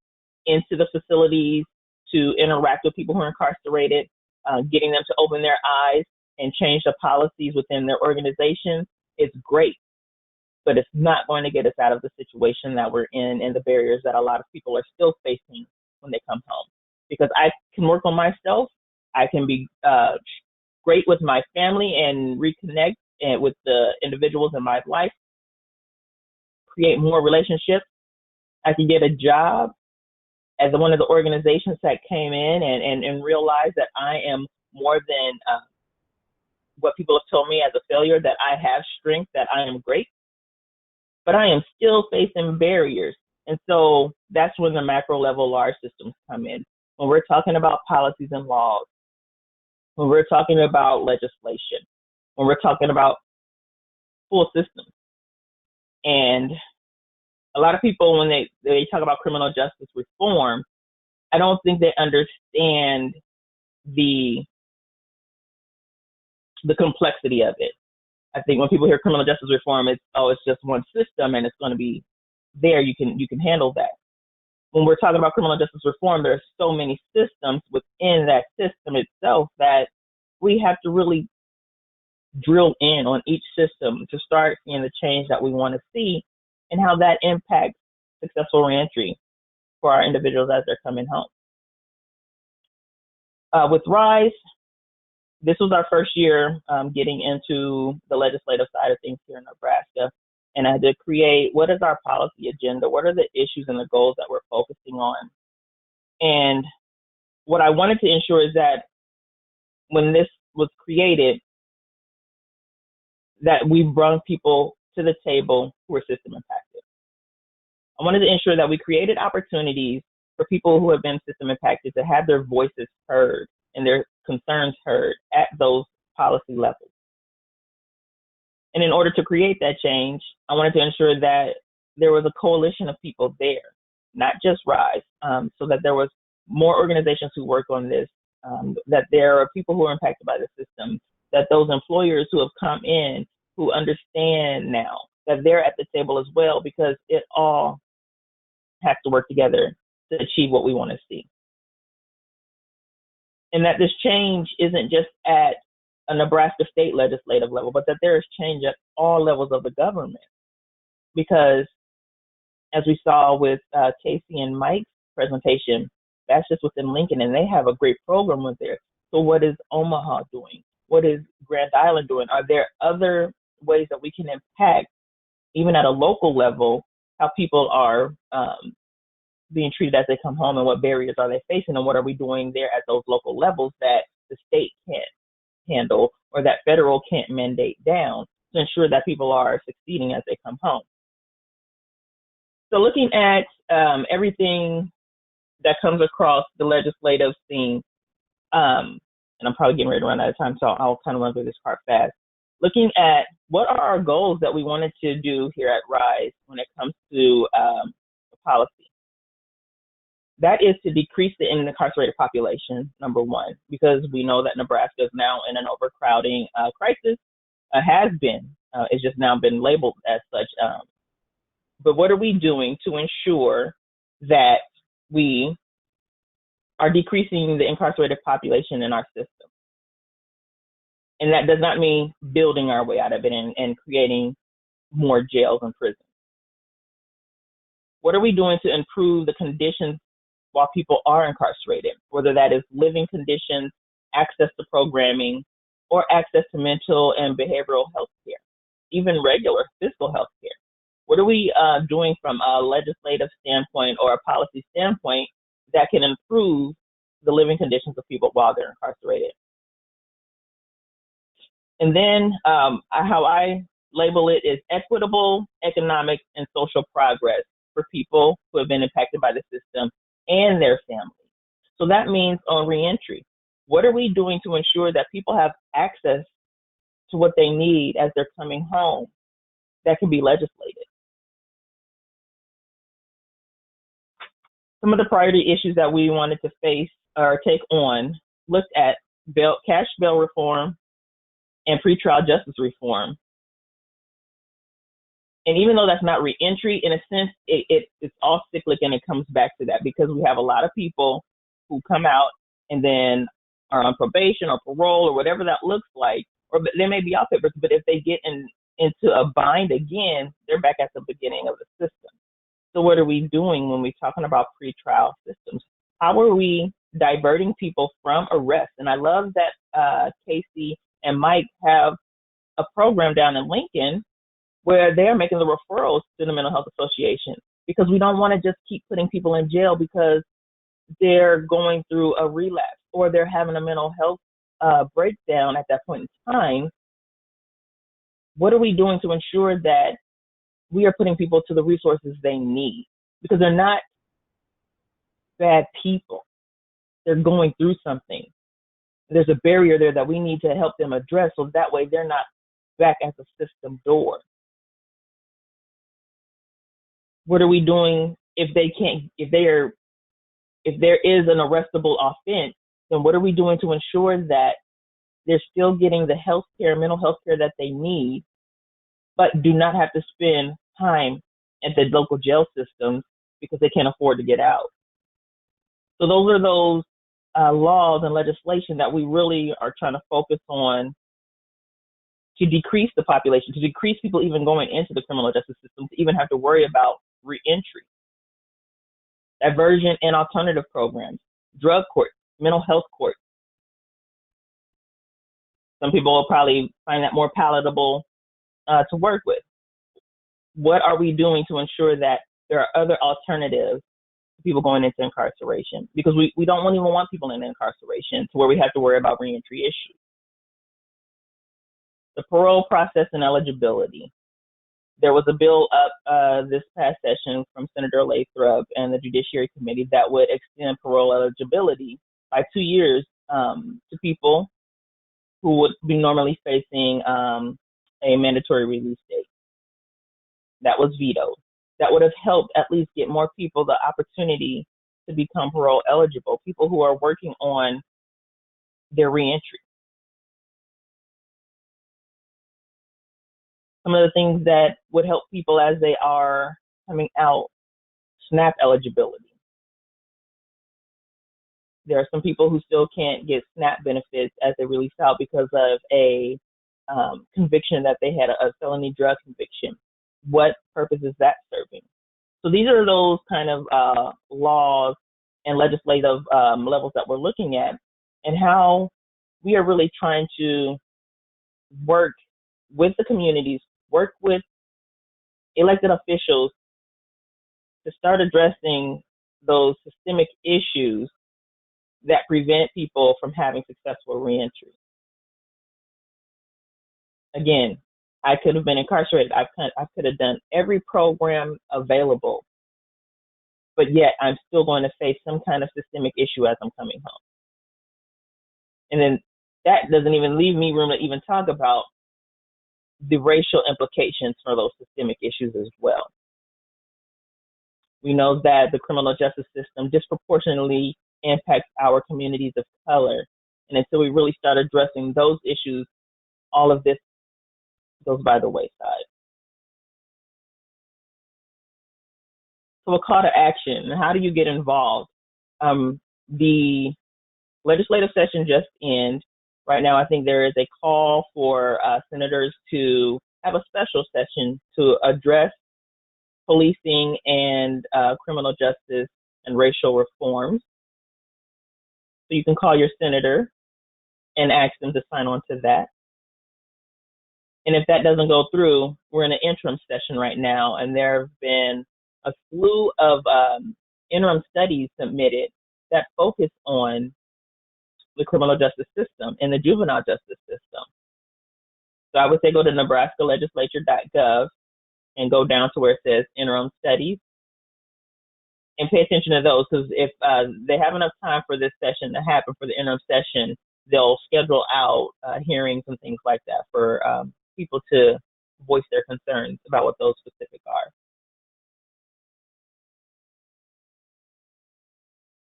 [SPEAKER 4] into the facilities to interact with people who are incarcerated, getting them to open their eyes and change the policies within their organization is great, but it's not going to get us out of the situation that we're in and the barriers that a lot of people are still facing when they come home. Because I can work on myself, I can be great with my family and reconnect with the individuals in my life, create more relationships. I can get a job as one of the organizations that came in and realized that I am more than what people have told me as a failure, that I have strength, that I am great, but I am still facing barriers. And so that's when the macro level large systems come in. When we're talking about policies and laws, when we're talking about legislation, when we're talking about full systems. And a lot of people, when they talk about criminal justice reform, I don't think they understand the complexity of it. I think when people hear criminal justice reform, it's just one system and it's going to be there. You can handle that. When we're talking about criminal justice reform, there are so many systems within that system itself that we have to really drill in on each system to start seeing the change that we want to see and how that impacts successful reentry for our individuals as they're coming home. With RISE, this was our first year getting into the legislative side of things here in Nebraska. And I had to create, what is our policy agenda? What are the issues and the goals that we're focusing on? And what I wanted to ensure is that when this was created, that we brought people to the table who are system impacted. I wanted to ensure that we created opportunities for people who have been system impacted to have their voices heard and their concerns heard at those policy levels. And in order to create that change, I wanted to ensure that there was a coalition of people there, not just RISE, so that there was more organizations who work on this, that there are people who are impacted by the system, that those employers who have come in, who understand now that they're at the table as well, because it all has to work together to achieve what we want to see. And that this change isn't just at a Nebraska state legislative level, but that there is change at all levels of the government. Because as we saw with Kasey and Mike's presentation, that's just within Lincoln, and they have a great program with there. So what is Omaha doing? What is Grand Island doing? Are there other ways that we can impact, even at a local level, how people are being treated as they come home, and what barriers are they facing, and what are we doing there at those local levels that the state can't handle or that federal can't mandate down to ensure that people are succeeding as they come home. So looking at everything that comes across the legislative scene, and I'm probably getting ready to run out of time, so I'll kind of run through this part fast. Looking at what are our goals that we wanted to do here at RISE when it comes to policy. That is to decrease the incarcerated population, number one, because we know that Nebraska is now in an overcrowding crisis, has been. It's just now been labeled as such. But what are we doing to ensure that we are decreasing the incarcerated population in our system? And that does not mean building our way out of it and creating more jails and prisons. What are we doing to improve the conditions while people are incarcerated, whether that is living conditions, access to programming, or access to mental and behavioral health care, even regular physical health care? What are we doing from a legislative standpoint or a policy standpoint that can improve the living conditions of people while they're incarcerated? And then how I label it is equitable economic and social progress for people who have been impacted by the system and their families. So that means on reentry, what are we doing to ensure that people have access to what they need as they're coming home that can be legislated? Some of the priority issues that we wanted to face or take on looked at cash bail reform and pretrial justice reform. And even though that's not reentry, in a sense, it's all cyclic, and it comes back to that because we have a lot of people who come out and then are on probation or parole or whatever that looks like, or they may be out papers, but if they get into a bind again, they're back at the beginning of the system. So what are we doing when we're talking about pretrial systems? How are we diverting people from arrest? And I love that Kasey and Mike have a program down in Lincoln where they're making the referrals to the Mental Health Association, because we don't want to just keep putting people in jail because they're going through a relapse or they're having a mental health breakdown at that point in time. What are we doing to ensure that we are putting people to the resources they need? Because they're not bad people. They're going through something. There's a barrier there that we need to help them address, so that way they're not back at the system door. What are we doing if there is an arrestable offense, then what are we doing to ensure that they're still getting the health care, mental health care that they need, but do not have to spend time at the local jail systems because they can't afford to get out? So those are those laws and legislation that we really are trying to focus on to decrease the population, to decrease people even going into the criminal justice system, to even have to worry about reentry. Diversion and alternative programs, drug courts, mental health courts. Some people will probably find that more palatable to work with. What are we doing to ensure that there are other alternatives to people going into incarceration? Because we don't even want people in incarceration to where we have to worry about reentry issues. The parole process and eligibility. There was a bill up this past session from Senator Lathrop and the Judiciary Committee that would extend parole eligibility by 2 years to people who would be normally facing a mandatory release date. That was vetoed. That would have helped at least get more people the opportunity to become parole eligible, people who are working on their reentry. Some of the things that would help people as they are coming out, SNAP eligibility. There are some people who still can't get SNAP benefits as they release out because of a conviction that they had, a felony drug conviction. What purpose is that serving? So these are those kind of laws and legislative levels that we're looking at, and how we are really trying to work with the communities, work with elected officials to start addressing those systemic issues that prevent people from having successful reentry. Again, I could have been incarcerated. I could have done every program available, but yet I'm still going to face some kind of systemic issue as I'm coming home. And then that doesn't even leave me room to even talk about the racial implications for those systemic issues as well. We know that the criminal justice system disproportionately impacts our communities of color. And until we really start addressing those issues, all of this goes by the wayside. So a call to action, how do you get involved? The legislative session just ended. Right now, I think there is a call for senators to have a special session to address policing and criminal justice and racial reforms. So you can call your senator and ask them to sign on to that. And if that doesn't go through, we're in an interim session right now, and there have been a slew of interim studies submitted that focus on the criminal justice system and the juvenile justice system. So I would say go to nebraskalegislature.gov and go down to where it says interim studies and pay attention to those, because if they have enough time for this session to happen, for the interim session, they'll schedule out hearings and things like that for people to voice their concerns about what those specifics are.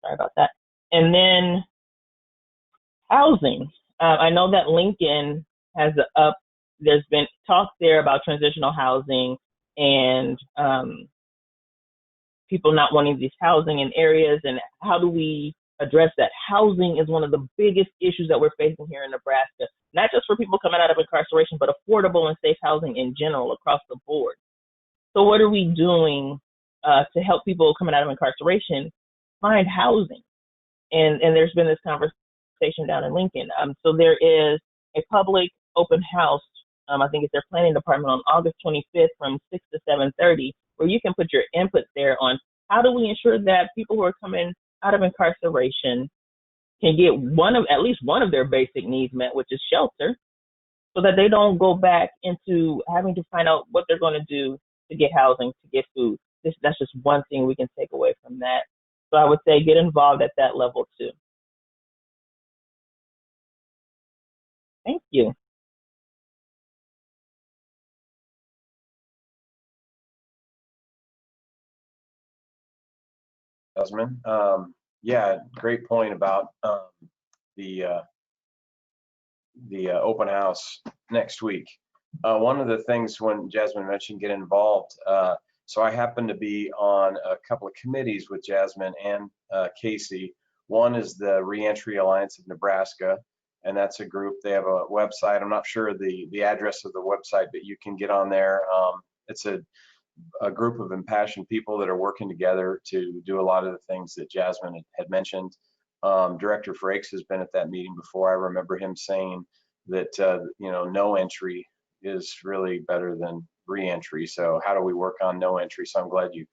[SPEAKER 4] Sorry about that. And then housing. I know that Lincoln has there's been talk there about transitional housing and people not wanting these housing in areas, and how do we address that? Housing is one of the biggest issues that we're facing here in Nebraska, not just for people coming out of incarceration, but affordable and safe housing in general across the board. So what are we doing to help people coming out of incarceration find housing? And there's been this conversation down in Lincoln. So there is a public open house, I think it's their planning department, on August 25th from 6 to 7:30, where you can put your input there on how do we ensure that people who are coming out of incarceration can get at least one of their basic needs met, which is shelter, so that they don't go back into having to find out what they're going to do to get housing, to get food. That's just one thing we can take away from that. So I would say get involved at that level too. Thank you.
[SPEAKER 1] Jasmine. Yeah, great point about the open house next week. One of the things when Jasmine mentioned get involved, so I happen to be on a couple of committees with Jasmine and Kasey. One is the ReEntry Alliance of Nebraska, and that's a group. They have a website. I'm not sure the address of the website, but you can get on there. It's a group of impassioned people that are working together to do a lot of the things that Jasmine had mentioned. Director Frakes has been at that meeting before. I remember him saying that no entry is really better than re-entry. So how do we work on no entry? So I'm glad you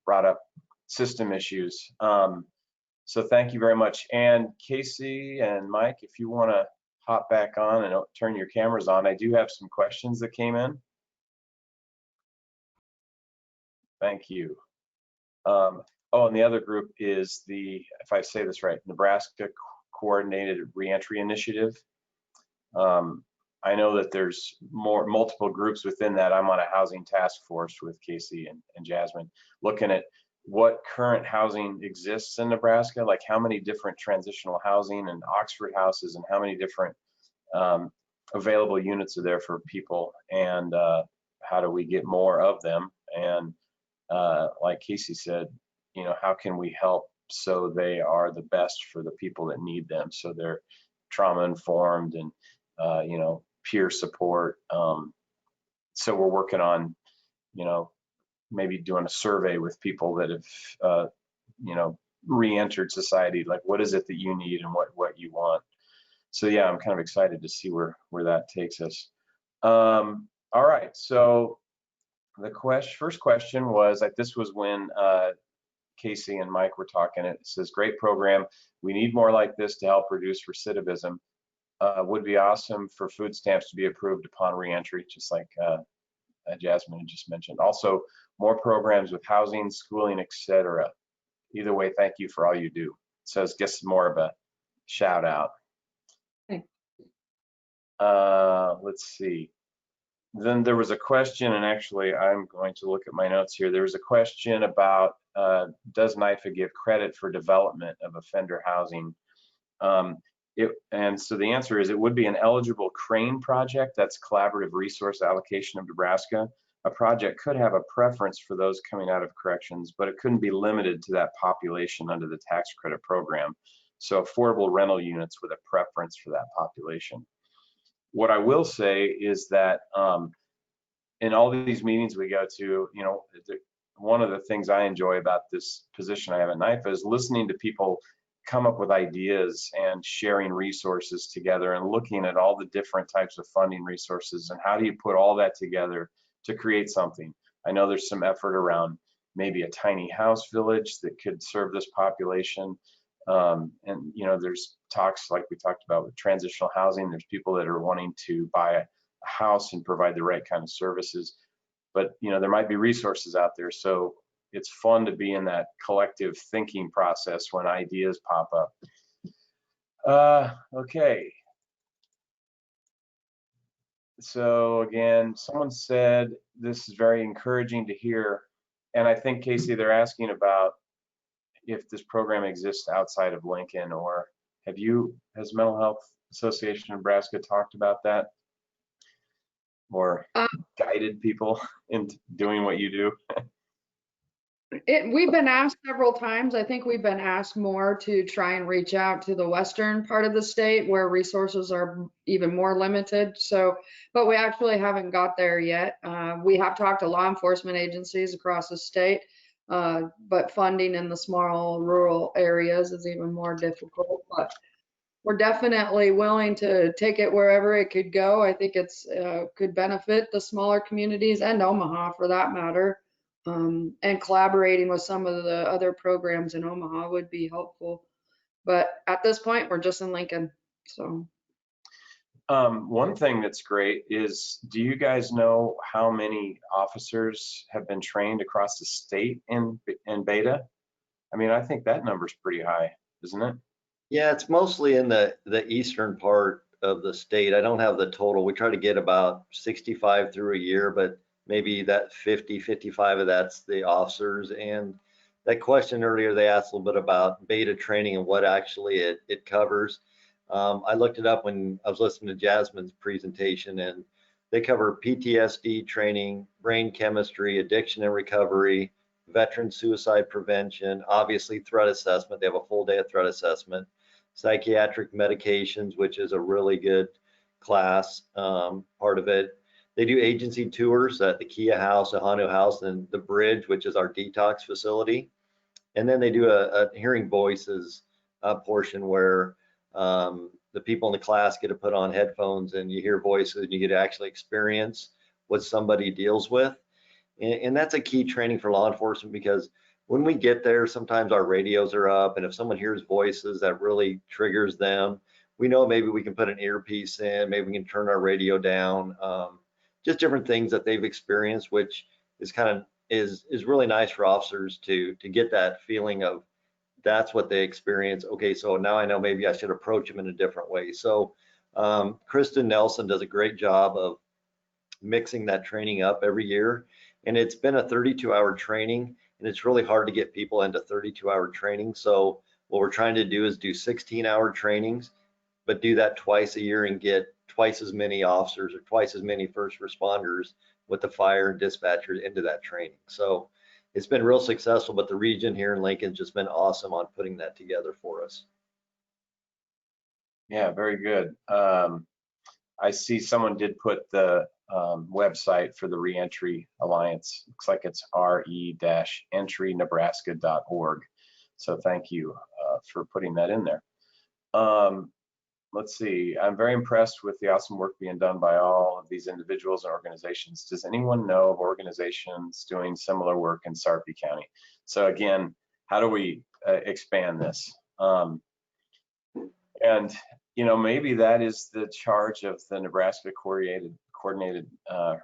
[SPEAKER 1] brought up system issues. So thank you very much. And Kasey and Mike, if you want to hop back on and turn your cameras on, I do have some questions that came in. Thank you. Oh, and the other group is if I say this right, Nebraska Coordinated Reentry Initiative. I know that there's multiple groups within that. I'm on a housing task force with Kasey and Jasmine, looking at what current housing exists in Nebraska, like how many different transitional housing and Oxford houses, and how many different available units are there for people, and how do we get more of them? And like Kasey said, how can we help so they are the best for the people that need them. So they're trauma informed and, you know, peer support. So we're working on, you know, maybe doing a survey with people that have, you know, re-entered society. Like, what is it that you need and what you want? So yeah, I'm kind of excited to see where that takes us. All right, so the first question was, like, this was when Kasey and Mike were talking. It says, great program. We need more like this to help reduce recidivism. Would be awesome for food stamps to be approved upon reentry, just like Jasmine had just mentioned. Also, more programs with housing, schooling, etc. Either way, thank you for all you do. So it gets more of a shout out. Let's see. Then there was a question, and actually I'm going to look at my notes here. There was a question about does NIFA give credit for development of offender housing? And so the answer is it would be an eligible CRANE project. That's Collaborative Resource Allocation of Nebraska. A project could have a preference for those coming out of corrections, but it couldn't be limited to that population under the tax credit program. So affordable rental units with a preference for that population. What I will say is that in all these meetings we go to, you know, one of the things I enjoy about this position I have at NIFA is listening to people come up with ideas and sharing resources together and looking at all the different types of funding resources and how do you put all that together to create something. I know there's some effort around maybe a tiny house village that could serve this population. And, you know, there's talks like we talked about with transitional housing. There's people that are wanting to buy a house and provide the right kind of services. But, you know, there might be resources out there. So it's fun to be in that collective thinking process when ideas pop up. Okay. So again, someone said this is very encouraging to hear. And I think, Kasey, they're asking about if this program exists outside of Lincoln, or has Mental Health Association of Nebraska talked about that? Or guided people into doing what you do?
[SPEAKER 2] We've been asked several times. I think we've been asked more to try and reach out to the western part of the state where resources are even more limited. So, but we actually haven't got there yet. We have talked to law enforcement agencies across the state, but funding in the small rural areas is even more difficult. But we're definitely willing to take it wherever it could go. I think it's could benefit the smaller communities and Omaha for that matter. And collaborating with some of the other programs in Omaha would be helpful. But at this point, we're just in Lincoln. So
[SPEAKER 1] one thing that's great is, do you guys know how many officers have been trained across the state in beta? I mean, I think that number's pretty high, isn't it?
[SPEAKER 3] Yeah, it's mostly in the eastern part of the state. I don't have the total. We try to get about 65 through a year, but maybe that 50, 55 of that's the officers. And that question earlier, they asked a little bit about beta training and what actually it covers. I looked it up when I was listening to Jasmine's presentation, and they cover PTSD training, brain chemistry, addiction and recovery, veteran suicide prevention, obviously threat assessment. They have a full day of threat assessment, psychiatric medications, which is a really good class, part of it. They do agency tours at the Keya House, the HONU House, and the Bridge, which is our detox facility. And then they do a hearing voices portion where the people in the class get to put on headphones and you hear voices and you get to actually experience what somebody deals with. And that's a key training for law enforcement, because when we get there, sometimes our radios are up, and if someone hears voices that really triggers them, we know maybe we can put an earpiece in, maybe we can turn our radio down. Just different things that they've experienced, which is is really nice for officers to get that feeling of that's what they experience. Okay, so now I know maybe I should approach them in a different way. So Kristen Nelson does a great job of mixing that training up every year, and it's been a 32-hour training, and it's really hard to get people into 32-hour training. So what we're trying to do is do 16-hour trainings, but do that twice a year and get twice as many officers or twice as many first responders with the fire and dispatchers into that training. So it's been real successful, but the region here in Lincoln's just been awesome on putting that together for us.
[SPEAKER 1] Yeah, very good. I see someone did put the website for the ReEntry Alliance. Looks like it's re-entrynebraska.org. So thank you for putting that in there. Let's see. I'm very impressed with the awesome work being done by all of these individuals and organizations. Does anyone know of organizations doing similar work in Sarpy County? So again, how do we expand this? And you know, maybe that is the charge of the Nebraska coordinated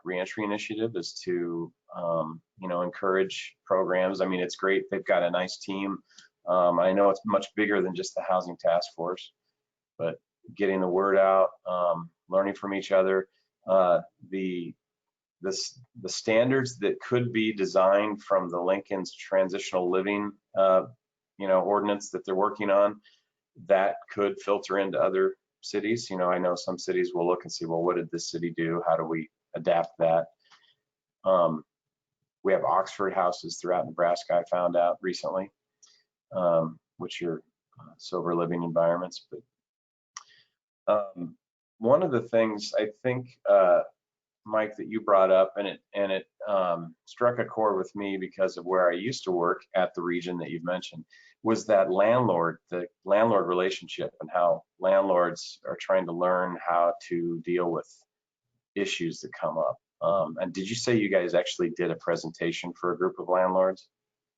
[SPEAKER 1] reentry initiative, is to you know, encourage programs. I mean, it's great, they've got a nice team. I know it's much bigger than just the housing task force, but getting the word out, learning from each other, the standards that could be designed from the Lincoln's transitional living you know, ordinance that they're working on, that could filter into other cities. You know, I know some cities will look and see, well, what did this city do? How do we adapt that? We have Oxford houses throughout Nebraska, I found out recently, which are sober living environments. But one of the things I think, Mike, that you brought up, and it struck a chord with me because of where I used to work at the region that you've mentioned, was that the landlord relationship, and how landlords are trying to learn how to deal with issues that come up. And did you say you guys actually did a presentation for a group of landlords?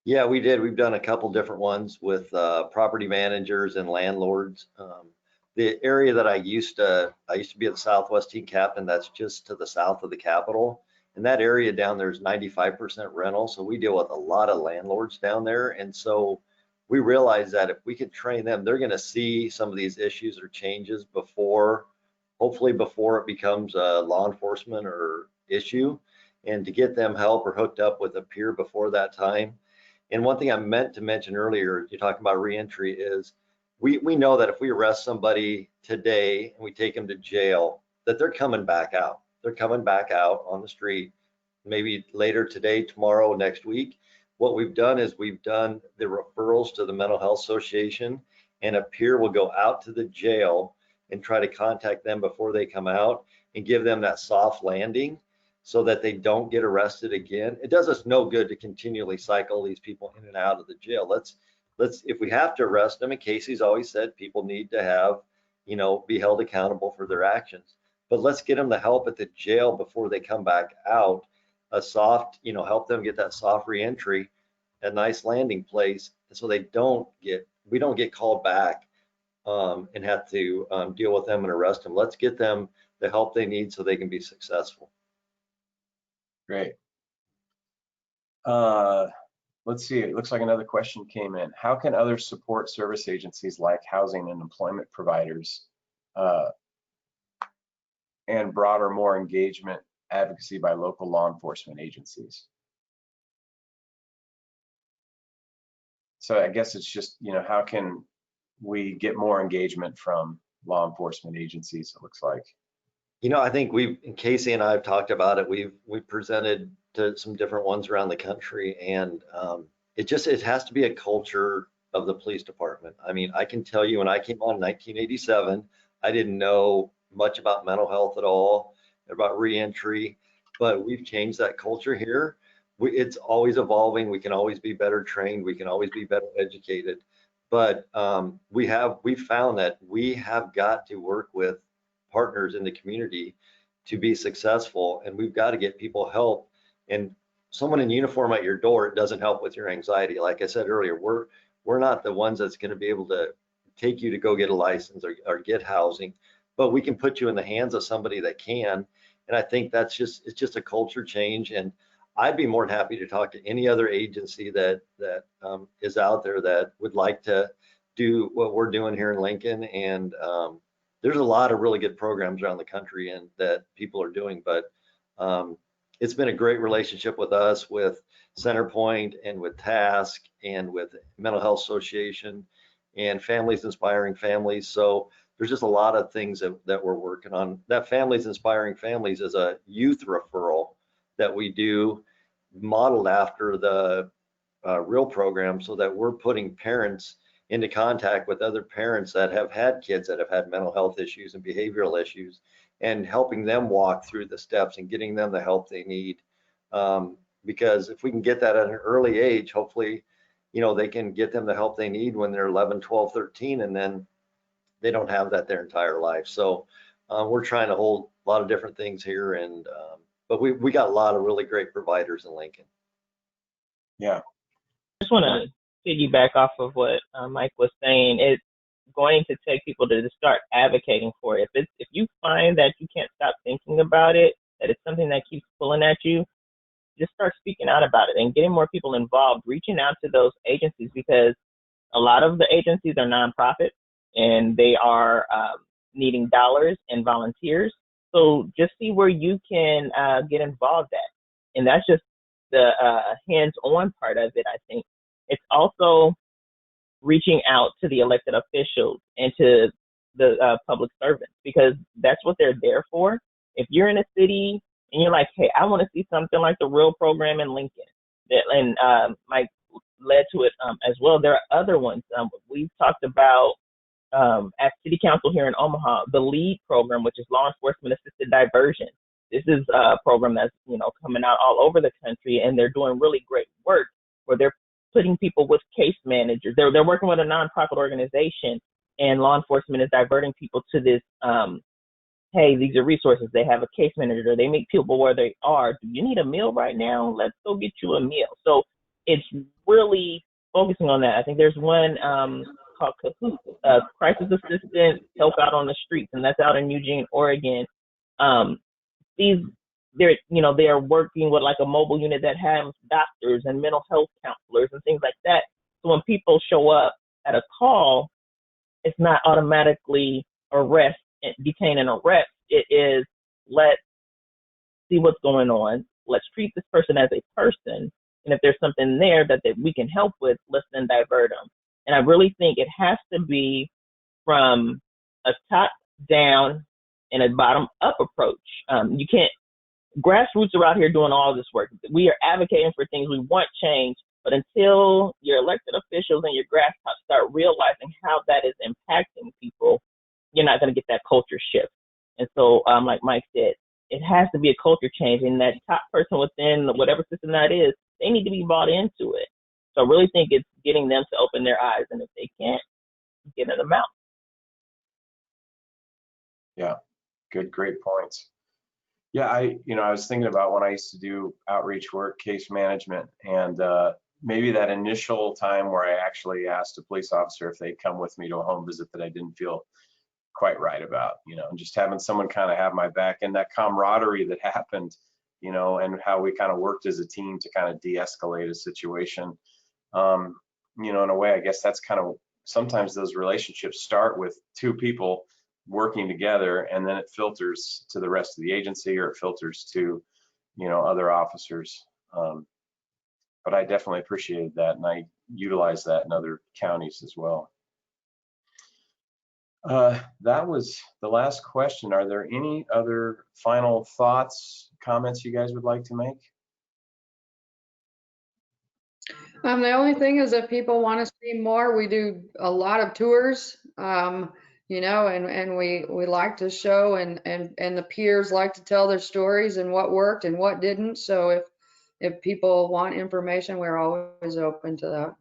[SPEAKER 3] Yeah, we did. We've done a couple different ones with property managers and landlords. The area that I used to be at the Southwest team captain, that's just to the south of the Capitol. And that area down there is 95% rental. So we deal with a lot of landlords down there. And so we realize that if we could train them, they're going to see some of these issues or changes before, hopefully before it becomes a law enforcement or issue, and to get them help or hooked up with a peer before that time. And one thing I meant to mention earlier, you're talking about reentry, is we know that if we arrest somebody today and we take them to jail, that they're coming back out. They're coming back out on the street, maybe later today, tomorrow, next week. What we've done is we've done the referrals to the Mental Health Association, and a peer will go out to the jail and try to contact them before they come out and give them that soft landing so that they don't get arrested again. It does us no good to continually cycle these people in and out of the jail. Let's if we have to arrest them, and Kasey's always said people need to have, you know, be held accountable for their actions, but let's get them the help at the jail before they come back out, a soft, you know, help them get that soft reentry, a nice landing place, so we don't get called back and have to deal with them and arrest them. Let's get them the help they need so they can be successful.
[SPEAKER 1] Great. Let's see, it looks like another question came in. How can other support service agencies like housing and employment providers and broader, more engagement advocacy by local law enforcement agencies? So I guess it's just, you know, how can we get more engagement from law enforcement agencies, it looks like?
[SPEAKER 3] You know, I think Kasey and I have talked about it. We've presented to some different ones around the country, and it has to be a culture of the police department. I mean, I can tell you, when I came on in 1987, I didn't know much about mental health at all, about reentry, but we've changed that culture here. It's always evolving. We can always be better trained. We can always be better educated. But we found that we have got to work with partners in the community to be successful, and we've got to get people help. And someone in uniform at your door, it doesn't help with your anxiety. Like I said earlier, we're not the ones that's going to be able to take you to go get a license or get housing, but we can put you in the hands of somebody that can. And I think it's just a culture change. And I'd be more than happy to talk to any other agency that is out there that would like to do what we're doing here in Lincoln. And there's a lot of really good programs around the country and that people are doing, but it's been a great relationship with us, with Centerpoint and with Task and with Mental Health Association and Families Inspiring Families. So there's just a lot of things that we're working on. That Families Inspiring Families is a youth referral that we do, modeled after the real program so that we're putting parents into contact with other parents that have had kids that have had mental health issues and behavioral issues, and helping them walk through the steps and getting them the help they need. Because if we can get that at an early age, hopefully, they can get them the help they need when they're 11, 12, 13, and then they don't have that their entire life. So we're trying to hold a lot of different things here, and but we got a lot of really great providers in Lincoln.
[SPEAKER 1] Yeah.
[SPEAKER 4] I just want to piggyback off of what Mike was saying. It's going to take people to just start advocating for it. If you find that you can't stop thinking about it, that it's something that keeps pulling at you, just start speaking out about it and getting more people involved, reaching out to those agencies, because a lot of the agencies are nonprofit and they are needing dollars and volunteers. So just see where you can get involved at. And that's just the hands-on part of it, I think. It's also reaching out to the elected officials and to the public servants, because that's what they're there for. If you're in a city and you're like, hey, I want to see something like the real program in Lincoln, and Mike led to it as well. There are other ones. We've talked about at City Council here in Omaha, the LEAD program, which is Law Enforcement Assisted Diversion. This is a program that's coming out all over the country, and they're doing really great work where they're putting people with case managers. They're working with a nonprofit organization, and law enforcement is diverting people to this. Hey, these are resources. They have a case manager. They meet people where they are. Do you need a meal right now? Let's go get you a meal. So it's really focusing on that. I think there's one called CAHOOT, Crisis Assistant Help Out on the Streets, and that's out in Eugene, Oregon. They are working with like a mobile unit that has doctors and mental health counselors and things like that. So when people show up at a call, it's not automatically arrest, detain and arrest. It is, let's see what's going on. Let's treat this person as a person. And if there's something there that we can help with, let's then divert them. And I really think it has to be from a top down and a bottom up approach. You can't, grassroots are out here doing all this work. We are advocating for things. We want change. But until your elected officials and your grassroots start realizing how that is impacting people, you're not going to get that culture shift. And so, like Mike said, it has to be a culture change. And that top person within whatever system that is, they need to be bought into it. So I really think it's getting them to open their eyes. And if they can't, getting them out.
[SPEAKER 1] Yeah, great points. Yeah, I was thinking about when I used to do outreach work, case management, and maybe that initial time where I actually asked a police officer if they'd come with me to a home visit that I didn't feel quite right about, and just having someone kind of have my back, and that camaraderie that happened, and how we kind of worked as a team to kind of de-escalate a situation. In a way, I guess that's kind of, sometimes those relationships start with two people working together, and then it filters to the rest of the agency, or it filters to other officers. But I definitely appreciated that, and I utilize that in other counties as well. That was the last question. Are there any other final thoughts, comments you guys would like to make?
[SPEAKER 2] The only thing is, if people want to see more, we do a lot of tours, and we like to show, and the peers like to tell their stories and what worked and what didn't. So if people want information, we're always open to that.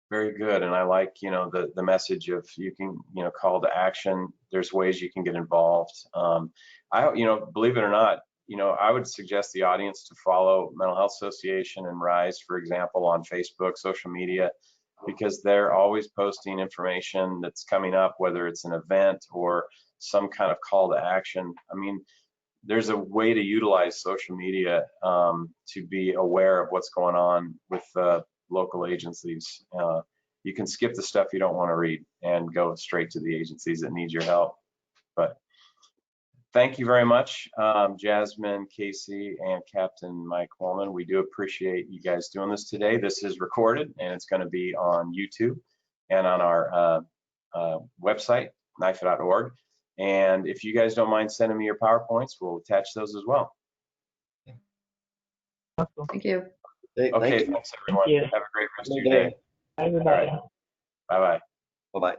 [SPEAKER 1] Very good. And I like, the message of, you can, call to action. There's ways you can get involved. Believe it or not, I would suggest the audience to follow Mental Health Association and RISE, for example, on Facebook, social media, because they're always posting information that's coming up, whether it's an event or some kind of call to action. I mean, there's a way to utilize social media to be aware of what's going on with local agencies. You can skip the stuff you don't want to read and go straight to the agencies that need your help. But thank you very much, Jasmine, Kasey, and Captain Mike Woolman. We do appreciate you guys doing this today. This is recorded, and it's going to be on YouTube and on our website, NIFA.org. And if you guys don't mind sending me your PowerPoints, we'll attach those as well.
[SPEAKER 2] Thank you.
[SPEAKER 3] Thank
[SPEAKER 1] Okay,
[SPEAKER 3] you.
[SPEAKER 1] thanks everyone.
[SPEAKER 4] you.
[SPEAKER 1] Have a great rest of
[SPEAKER 3] Good
[SPEAKER 1] your day.
[SPEAKER 3] day.
[SPEAKER 4] Everybody.
[SPEAKER 1] Bye-bye.
[SPEAKER 3] Bye-bye.